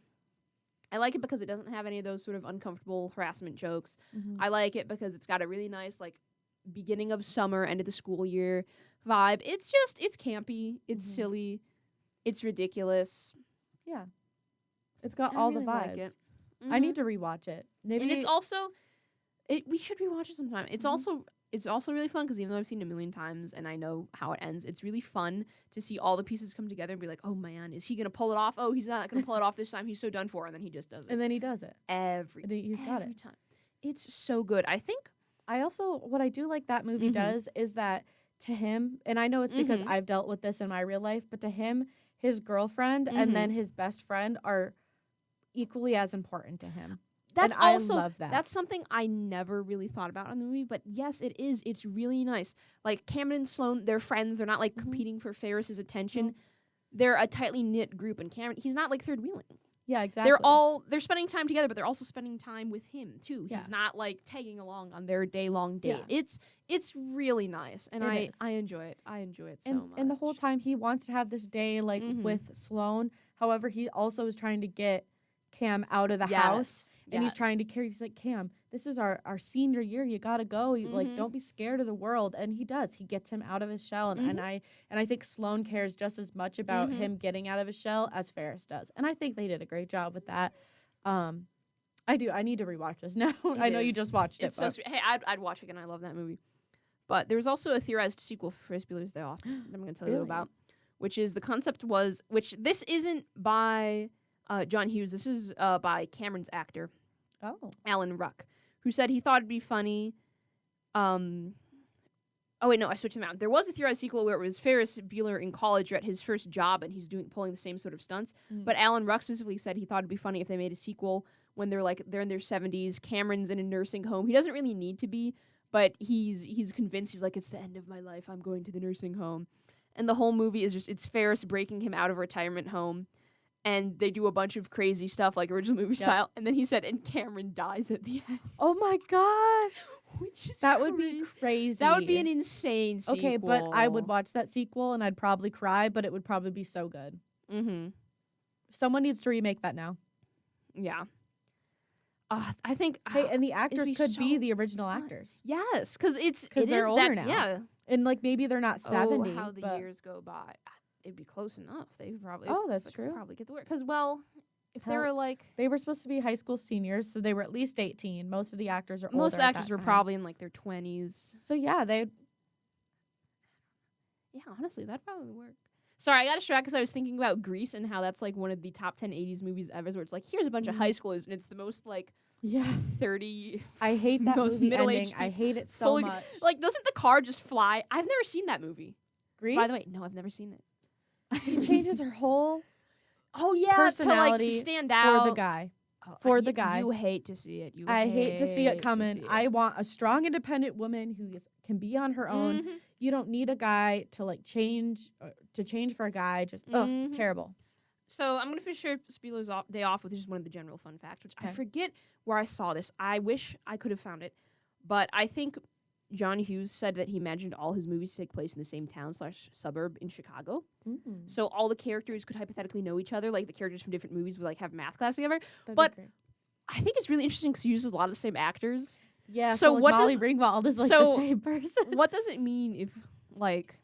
I like it because it doesn't have any of those sort of uncomfortable harassment jokes. I like it because it's got a really nice, like, beginning of summer, end of the school year vibe. It's campy. It's silly. It's ridiculous. Yeah. It's got all really the vibes. Like it. I need to rewatch it. Maybe. And it's also, we should rewatch it sometime. It's also really fun because even though I've seen it a million times and I know how it ends, it's really fun to see all the pieces come together and be like, oh man, is he gonna pull it off? Oh, he's not gonna pull it off this time. He's so done for, and then he just does it. And then he does it He's got it every time. It's so good. I think. I also, what I do like that movie does is that to him, and I know it's because I've dealt with this in my real life, but to him, his girlfriend and then his best friend are equally as important to him. I love that. That's something I never really thought about in the movie, but yes, it is. It's really nice. Like, Cameron and Sloane, they're friends. They're not, like, competing for Ferris's attention. They're a tightly knit group, and Cameron, he's not, like, third wheeling. Yeah, exactly. They're spending time together, but they're also spending time with him too. Yeah. He's not, like, tagging along on their day-long date. Yeah. It's really nice, and I enjoy it. I enjoy it so much. And the whole time he wants to have this day, like, with Sloane. However, he also is trying to get Cam out of the house. And he's trying to carry. He's like, Cam, this is our senior year. You gotta go. You, like, don't be scared of the world. And he does. He gets him out of his shell. And I think Sloane cares just as much about him getting out of his shell as Ferris does. And I think they did a great job with that. I do. I need to rewatch this now. I know you just watched it. So sweet. Hey, I'd watch it again. I love that movie. But there was also a theorized sequel for Ferris Bueller's Day Off that I'm going to tell you about, which is the concept was, which this isn't by John Hughes. This is by Cameron's actor. Oh. Alan Ruck, who said he thought it'd be funny. Oh wait, no, I switched them out. There was a theorized sequel where it was Ferris Bueller in college or at his first job, and he's pulling the same sort of stunts. But Alan Ruck specifically said he thought it'd be funny if they made a sequel when they're in their 70s. Cameron's in a nursing home. He doesn't really need to be, but he's convinced. He's like, it's the end of my life. I'm going to the nursing home, and the whole movie is it's Ferris breaking him out of a retirement home. And they do a bunch of crazy stuff like original movie style. And then he said, and Cameron dies at the end. Oh my gosh. Which is that would be crazy. That would be an insane sequel. Okay, but I would watch that sequel and I'd probably cry, but it would probably be so good. Someone needs to remake that now. Yeah. I think... Hey, and the actors could be the original actors. Yes, because they're older now. Yeah. And, like, maybe they're not 70. Oh, how the years go by. It'd be close enough. They probably that's true. Probably get the word because if they were like they were supposed to be high school seniors, so they were at least 18. Most of the actors are older. Most of the actors were probably in like their 20s. So yeah, honestly, that'd probably work. Sorry, I got distracted because I was thinking about Grease and how that's like one of the top 10 80s movies ever. Where it's like here's a bunch of high schoolers and it's the most like 30. I hate that most movie ending. People. I hate it so much. Like, doesn't the car just fly? I've never seen that movie. Grease? By the way, no, I've never seen it. She changes her whole Oh yeah, personality to stand out for the guy. Oh, for the guy. You hate to see it. I hate to see it hate coming. see it. I want a strong, independent woman who can be on her own. Mhm. You don't need a guy to like change for a guy. Just terrible. So I'm gonna finish Spieler's day off with just one of the general fun facts, which I Okay. forget where I saw this. I wish I could have found it, but I think John Hughes said that he imagined all his movies to take place in the same town/suburb in Chicago. So all the characters could hypothetically know each other. Like the characters from different movies would like have math class together. That'd But be great. I think it's really interesting because he uses a lot of the same actors. Yeah. so So like what Molly does- Ringwald is like so the same person. What does it mean if like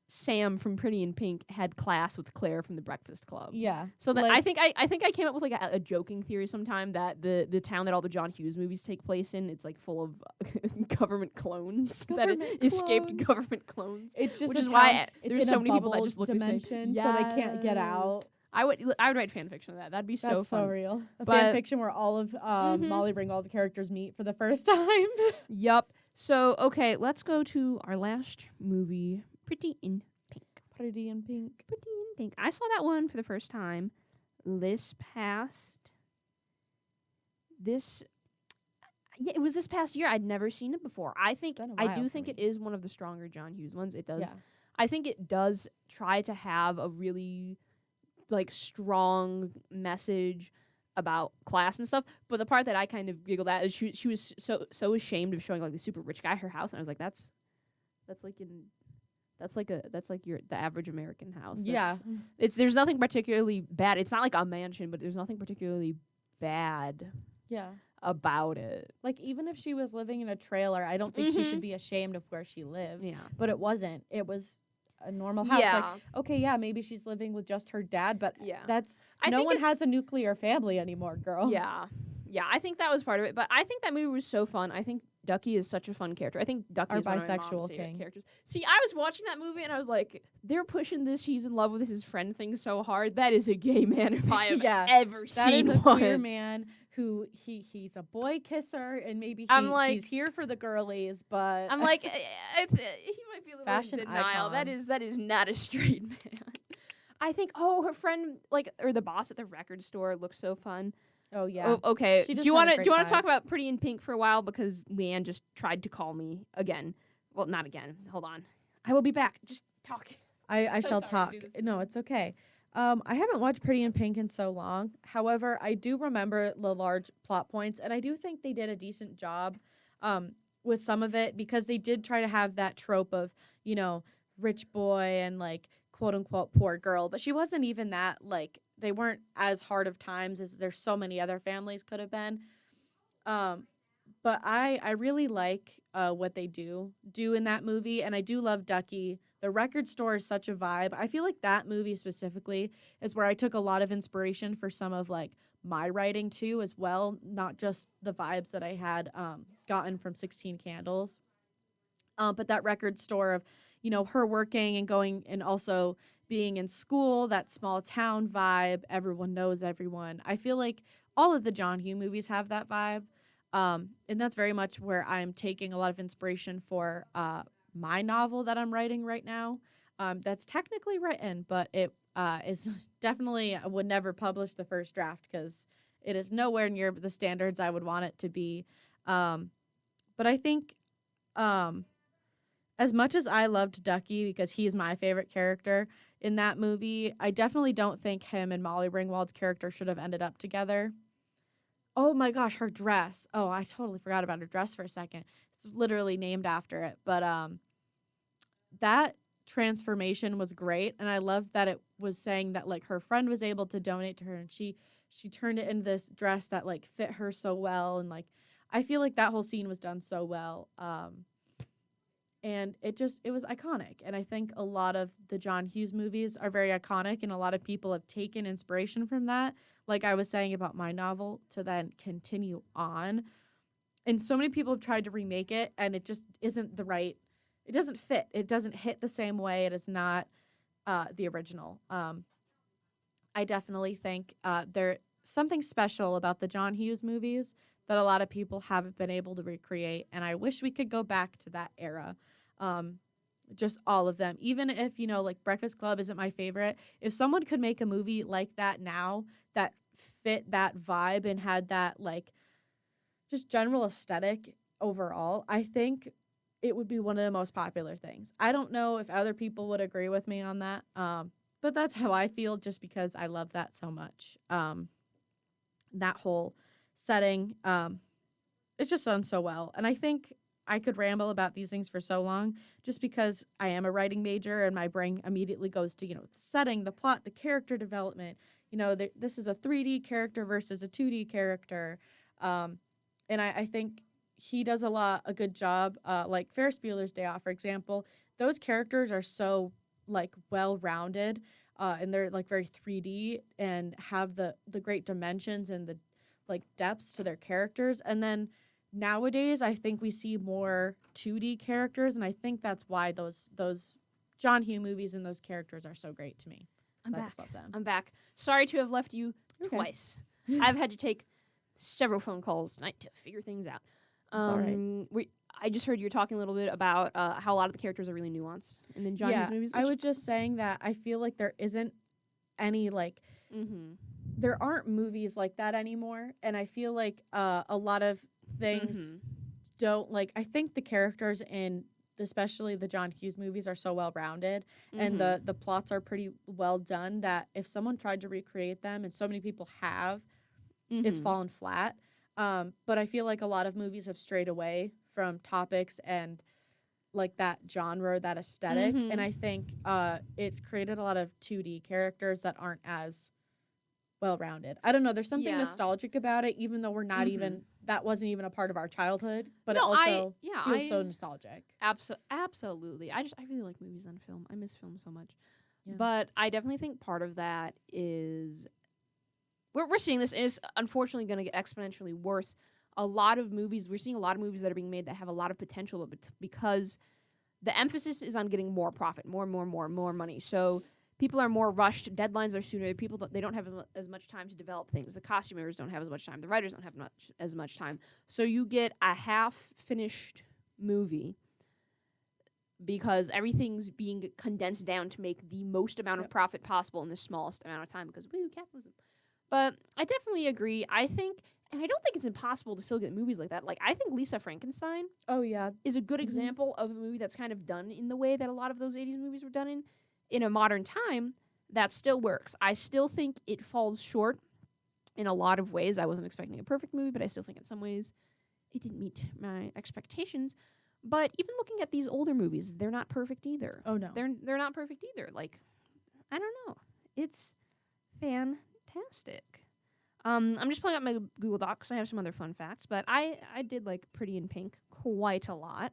Sam from Pretty in Pink had class with Claire from The Breakfast Club? Yeah. So that like, I think I came up with like a joking theory sometime that the town that all the John Hughes movies take place in, it's like full of government clones Government that escaped clones. government clones. it's just which a is town, why it's there's in so a many people that bubble just look the same. dimension, so they can't get out. Yes. I would write fan fiction of that. That'd be so That's so fun. real. A But- fan fiction where all of Molly Ringwald's characters meet for the first time. Yup. So okay, let's go to our last movie, Pretty in Pink. Pretty in Pink. Pretty in Pink. I saw that one for the first time this past. Yeah, it was this past year. I'd never seen it before. I think been a I while do for think me. it is one of the stronger John Hughes ones. It does. Yeah. I think it does try to have a really like strong message about class and stuff. But the part that I kind of giggled at is she was so ashamed of showing like the super rich guy her house, and I was like, that's like the average American house. Yeah. There's nothing particularly bad. It's not like a mansion, but there's nothing particularly bad Yeah. about it. Like, even if she was living in a trailer, I don't think she should be ashamed of where she lives. Yeah. But it wasn't. It was a normal house. Yeah. Like, okay, yeah, maybe she's living with just her dad, but Yeah. that's I no think one it's- has a nuclear family anymore, girl. Yeah. Yeah, I think that was part of it. But I think that movie was so fun. I think Ducky is such a fun character. I think Ducky Our is one of my bisexual mom's favorite king. characters. See, I was watching that movie and I was like, they're pushing this he's in love with his friend thing so hard. That is a gay man if I have Yeah, ever That seen is a one. queer man who he's a boy kisser, and maybe I'm like- he's here for the girlies, but I'm like, he might be a little Fashion in denial. icon. That is not a straight man. I think, her friend, or the boss at the record store looks so fun. oh yeah. Oh, okay. She Do just you had a want to great do you want vibe. to talk about Pretty in Pink for a while because Leanne just tried to call me again. Well, not again. Hold on. I will be back. Just talk. I So shall sorry to talk. do this. No, it's okay. I haven't watched Pretty in Pink in so long. However, I do remember the large plot points, and I do think they did a decent job with some of it because they did try to have that trope of, rich boy and like quote unquote poor girl, but she wasn't even that. Like, they weren't as hard of times as there's so many other families could have been. But I really like what they do in that movie, and I do love Ducky. The record store is such a vibe. I feel like that movie specifically is where I took a lot of inspiration for some of like my writing too as well, not just the vibes that I had gotten from 16 Candles. But that record store of, her working and going and also being in school, that small town vibe, everyone knows everyone. I feel like all of the John Hughes movies have that vibe. And that's very much where I'm taking a lot of inspiration for my novel that I'm writing right now. That's technically written, but it is definitely, I would never publish the first draft because it is nowhere near the standards I would want it to be. But I think as much as I loved Ducky because he's my favorite character in that movie, I definitely don't think him and Molly Ringwald's character should have ended up together. Oh my gosh, her dress. Oh, I totally forgot about her dress for a second. It's literally named after it. But that transformation was great, and I loved that it was saying that like her friend was able to donate to her, and she turned it into this dress that like fit her so well, and like I feel like that whole scene was done so well. And it was iconic. And I think a lot of the John Hughes movies are very iconic, and a lot of people have taken inspiration from that, like I was saying about my novel, to then continue on. And so many people have tried to remake it, and it just isn't it doesn't fit. It doesn't hit the same way. It is not the original. I definitely think there's something special about the John Hughes movies that a lot of people haven't been able to recreate, and I wish we could go back to that era. Just all of them. Even if, like Breakfast Club isn't my favorite, if someone could make a movie like that now that fit that vibe and had that like just general aesthetic overall, I think it would be one of the most popular things. I don't know if other people would agree with me on that, but that's how I feel just because I love that so much. That whole setting, it's just done so well. And I think I could ramble about these things for so long just because I am a writing major and my brain immediately goes to, the setting, the plot, the character development. This is a 3D character versus a 2D character. And I think he does a good job. Like Ferris Bueller's Day Off, for example, those characters are so like well-rounded and they're like very 3D and have the great dimensions and the like depths to their characters. And then nowadays, I think we see more 2D characters, and I think that's why those John Hughes movies and those characters are so great to me. I'm back. I just love them. I'm back. Sorry to have left you twice. I've had to take several phone calls tonight to figure things out. All right. I just heard you were talking a little bit about how a lot of the characters are really nuanced in the John Hughes movies. I was just saying that I feel like there isn't any like there aren't movies like that anymore, and I feel like a lot of things don't like. I think the characters in especially the John Hughes movies are so well rounded, and the plots are pretty well done that if someone tried to recreate them, and so many people have, it's fallen flat. But I feel like a lot of movies have strayed away from topics and like that genre, that aesthetic, and I think it's created a lot of 2D characters that aren't as well-rounded. I don't know. There's something nostalgic about it, even though we're not even that wasn't even a part of our childhood. But it also feels so nostalgic. Absolutely. I really like movies on film. I miss film so much. Yeah. But I definitely think part of that is we're seeing this is unfortunately going to get exponentially worse. We're seeing a lot of movies that are being made that have a lot of potential, but because the emphasis is on getting more profit, more money. So people are more rushed. Deadlines are sooner. They don't have as much time to develop things. The costumers don't have as much time. The writers don't have as much time. So you get a half-finished movie because everything's being condensed down to make the most amount of profit possible in the smallest amount of time because, woo, capitalism. But I definitely agree. I think, and I don't think it's impossible to still get movies like that. Like, I think Lisa Frankenstein is a good example of a movie that's kind of done in the way that a lot of those 80s movies were done in a modern time that still works. I still think it falls short in a lot of ways. I wasn't expecting a perfect movie, but I still think in some ways it didn't meet my expectations. But even looking at these older movies, they're not perfect either. Oh no. They're not perfect either. Like, I don't know. It's fantastic. I'm just pulling up my Google Doc because I have some other fun facts, but I did like Pretty in Pink quite a lot.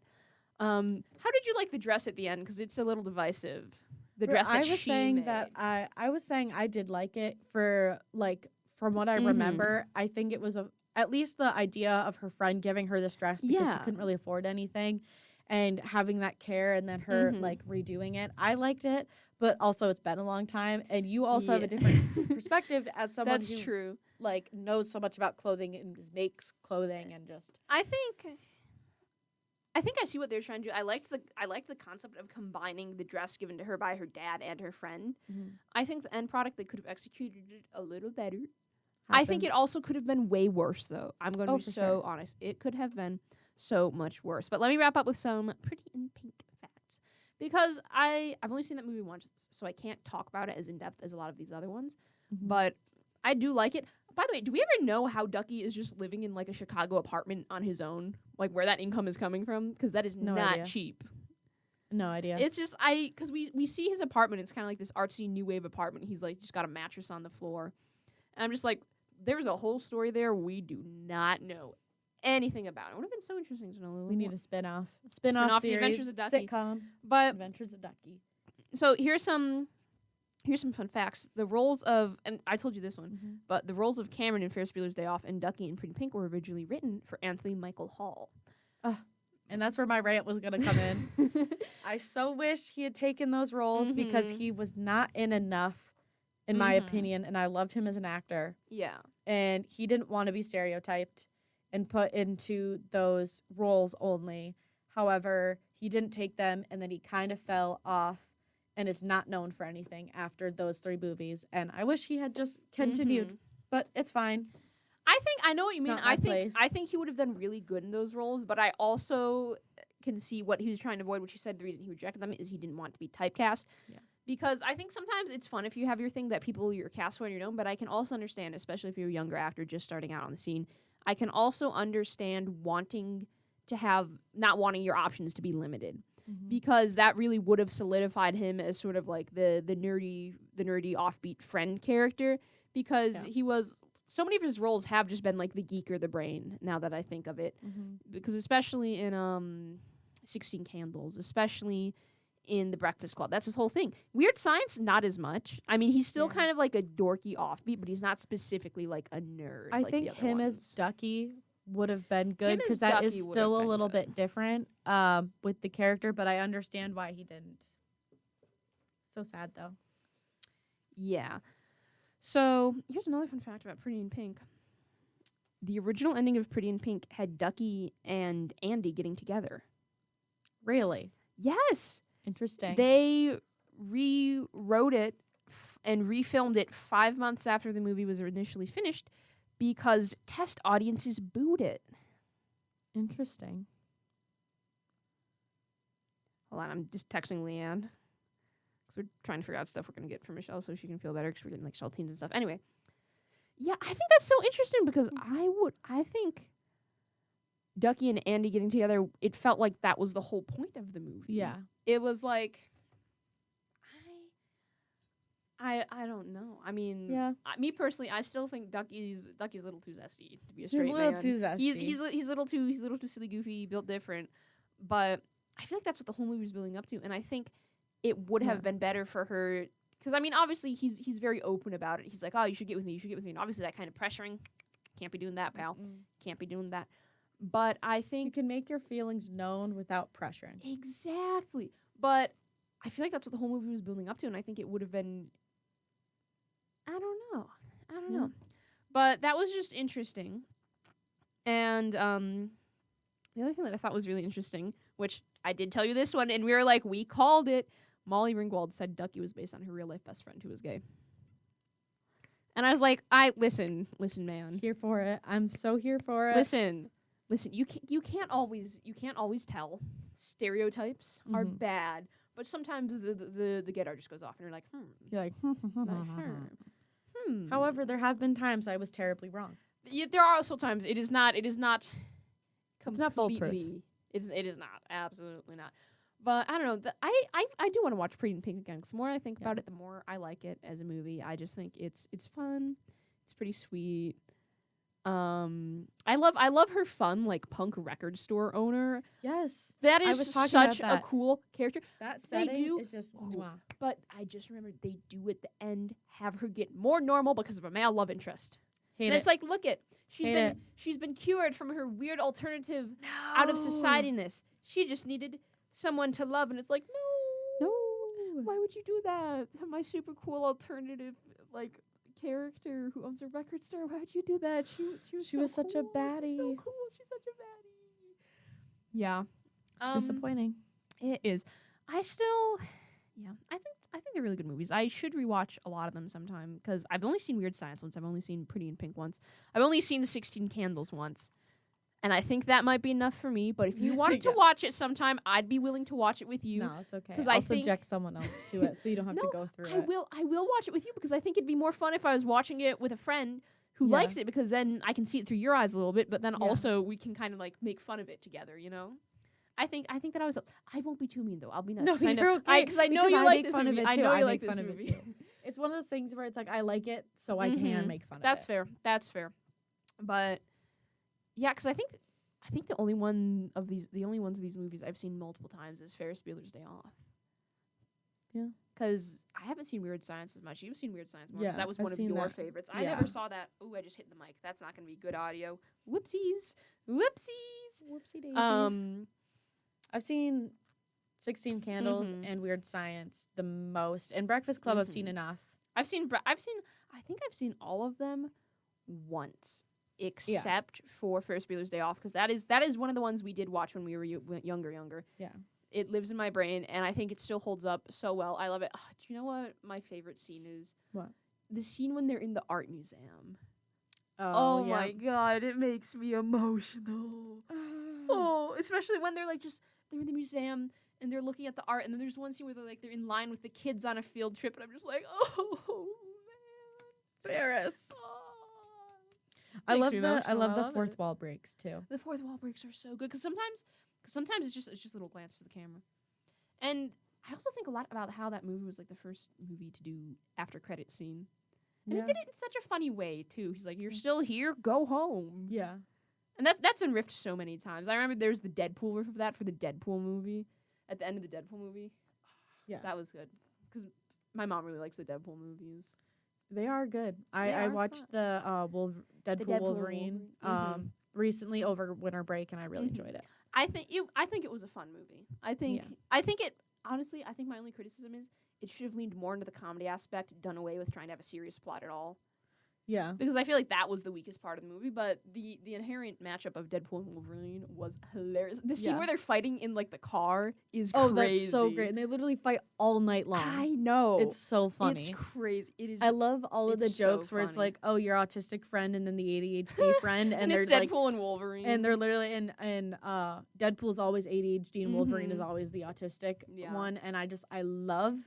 How did you like the dress at the end? Because it's a little divisive. The dress that she made. I was saying I did like it for like from what I remember. I think it was at least the idea of her friend giving her this dress because she couldn't really afford anything, and having that care and then her like redoing it. I liked it, but also it's been a long time, and you also have a different perspective as someone who like knows so much about clothing and makes clothing and just. I think I see what they're trying to do. I liked the concept of combining the dress given to her by her dad and her friend. I think the end product they could have executed it a little better. I think it also could have been way worse though. I'm going to be so honest. It could have been so much worse. But let me wrap up with some Pretty in Pink facts. Because I've only seen that movie once, so I can't talk about it as in depth as a lot of these other ones. But I do like it. By the way, do we ever know how Ducky is just living in like a Chicago apartment on his own? Like where that income is coming from? Because that is not cheap. No idea. It's just because we see his apartment. It's kind of like this artsy new wave apartment. He's like just got a mattress on the floor, and I'm just like, there's a whole story there we do not know anything about. It would have been so interesting to know a little We need more. a spin-off series, The Adventures of Ducky. sitcom, But Adventures of Ducky. So here's some fun facts. The roles of, and I told you this one, but the roles of Cameron in Ferris Bueller's Day Off and Ducky in Pretty Pink were originally written for Anthony Michael Hall. And that's where my rant was going to come in. I so wish he had taken those roles because he was not in enough, in my opinion, and I loved him as an actor. Yeah. And he didn't want to be stereotyped and put into those roles only. However, he didn't take them, and then he kind of fell off and is not known for anything after those 3 movies. And I wish he had just continued, but it's fine. I know what you It's mean. not my I place. think he would have done really good in those roles, but I also can see what he was trying to avoid, which he said the reason he rejected them is he didn't want to be typecast. Yeah. Because I think sometimes it's fun if you have your thing that people you're cast for and you're known, but I can also understand, especially if you're a younger actor just starting out on the scene, I can also understand wanting to have, not wanting your options to be limited. Because that really would have solidified him as sort of like the nerdy offbeat friend character, because he was, so many of his roles have just been like the geek or the brain, now that I think of it. Because especially in 16 Candles, especially in The Breakfast Club, that's his whole thing. Weird Science, not as much. I mean, he's still kind of like a dorky offbeat, but he's not specifically like a nerd. I like think the other him ones. as Ducky would have been good, Him as because that Ducky is would still have a been little good. bit different with the character, but I understand why he didn't. So sad, though. Yeah. So here's another fun fact about Pretty in Pink. The original ending of Pretty in Pink had Ducky and Andy getting together. Really? Yes. Interesting. They rewrote it and refilmed it 5 months after the movie was initially finished because test audiences booed it. Interesting. Hold on, I'm just texting Leanne. Because we're trying to figure out stuff we're going to get for Michelle so she can feel better, because we're getting like Shelteens and stuff. Anyway. Yeah, I think that's so interesting, because I think Ducky and Andy getting together, it felt like that was the whole point of the movie. Yeah. It was like, I don't know. I mean, me personally, I still think Ducky's a little too zesty to be a straight man. A little too zesty. He's a little too silly goofy, built different. But I feel like that's what the whole movie was building up to, and I think it would have been better for her, because I mean, obviously he's very open about it. He's like, oh, you should get with me, and obviously that kind of pressuring, can't be doing that, pal. Can't be doing that. But I think you can make your feelings known without pressuring. Exactly. But I feel like that's what the whole movie was building up to, and I think it would have been, I don't know. But that was just interesting. And the other thing that I thought was really interesting, which I did tell you this one, and we were like, we called it. Molly Ringwald said Ducky was based on her real life best friend who was gay. And I was like, listen, man. Here for it. I'm so here for it. Listen. You can't always tell. Stereotypes are bad, but sometimes the gaydar just goes off, and you're like, You're like, However, there have been times I was terribly wrong. Yeah, there are also times it is not. It's not foolproof. It is not. Absolutely not. But I don't know. I do want to watch Pretty in Pink again, because the more I think about it, the more I like it as a movie. I just think it's fun. It's pretty sweet. I love her fun, like, punk record store owner. Yes. That is such a cool character. That setting is just wow. But I just remembered they do at the end have her get more normal because of a male love interest. It's like, look it. She's been cured from her weird alternative out of society-ness. She just needed someone to love, and it's like, no. Why would you do that to my super cool alternative, like, character who owns a record store? Why would you do that? She was such a baddie. So cool. She's such a baddie. Yeah. It's disappointing. It is. I think they're really good movies. I should rewatch a lot of them sometime, because I've only seen Weird Science once. I've only seen Pretty in Pink once. I've only seen 16 Candles once. And I think that might be enough for me. But if you wanted to watch it sometime, I'd be willing to watch it with you. No, it's okay. I'll subject someone else to it, so you don't have to go through it. I will watch it with you, because I think it'd be more fun if I was watching it with a friend who likes it, because then I can see it through your eyes a little bit, but then also we can kind of like make fun of it together, you know? I think that I won't be too mean, though. I'll be nice. No, you're okay. Because I know you like this movie. I know you like this movie. movie. Too. It's one of those things where it's like, I like it, so I can make fun of it. That's fair. But yeah, because I think the only ones of these movies I've seen multiple times is Ferris Bueller's Day Off. Yeah. Because I haven't seen Weird Science as much. You've seen Weird Science more, because that was one of your favorites. I never saw that. Ooh, I just hit the mic. That's not going to be good audio. Whoopsie daisies. I've seen 16 Candles and Weird Science the most, and Breakfast Club I've seen enough. I think I've seen all of them once, except for Ferris Bueller's Day Off, because that is one of the ones we did watch when we were younger. Yeah. it lives in my brain, and I think it still holds up so well. I love it. Do you know what my favorite scene is? What? The scene when they're in the art museum. Oh, yeah. My god, it makes me emotional. Especially when they're like they're in the museum and they're looking at the art, and then there's one scene where they're in line with the kids on a field trip, and I'm just like, oh man, Ferris. Makes I me love emotional. the fourth wall breaks too. The fourth wall breaks are so good because sometimes it's just a little glance to the camera, and I also think a lot about how that movie was like the first movie to do after credit scene, and it did it in such a funny way too. He's like, "You're still here, go home." Yeah, and that's been riffed so many times. I remember there's the Deadpool riff of that for the Deadpool movie at the end of the Deadpool movie. Yeah, that was good because my mom really likes the Deadpool movies. They are good. I are watched the Deadpool Wolverine recently over winter break, and I really enjoyed it. I think it was a fun movie. I think it honestly. I think my only criticism is it should have leaned more into the comedy aspect, done away with trying to have a serious plot at all. Yeah, because I feel like that was the weakest part of the movie. But the inherent matchup of Deadpool and Wolverine was hilarious. The scene where they're fighting in like the car is crazy. That's so great, and they literally fight all night long. I know, it's so funny. It's crazy. It is. I love all of the jokes where it's like, oh, your autistic friend, and then the ADHD friend, and they're it's Deadpool like, and Wolverine, and they're literally and Deadpool's always ADHD, and Wolverine is always the autistic one, and I love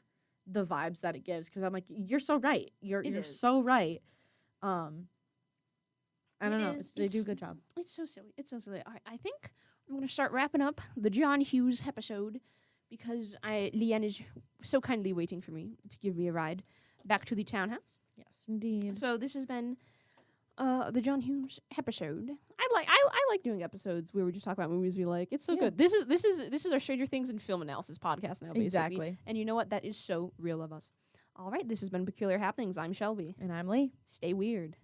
the vibes that it gives because I'm like, you're so right, you're so right. I don't know. They do a good job. It's so silly. It's so silly. I think I'm going to start wrapping up the John Hughes episode because Leanne is so kindly waiting for me to give me a ride back to the townhouse. Yes, indeed. So this has been the John Hughes episode. I like doing episodes where we just talk about movies we like. It's so good. This is our Stranger Things and film analysis podcast now, basically. Exactly. And you know what? That is so real of us. All right, this has been Peculiar Happenings. I'm Shelby. And I'm Lee. Stay weird.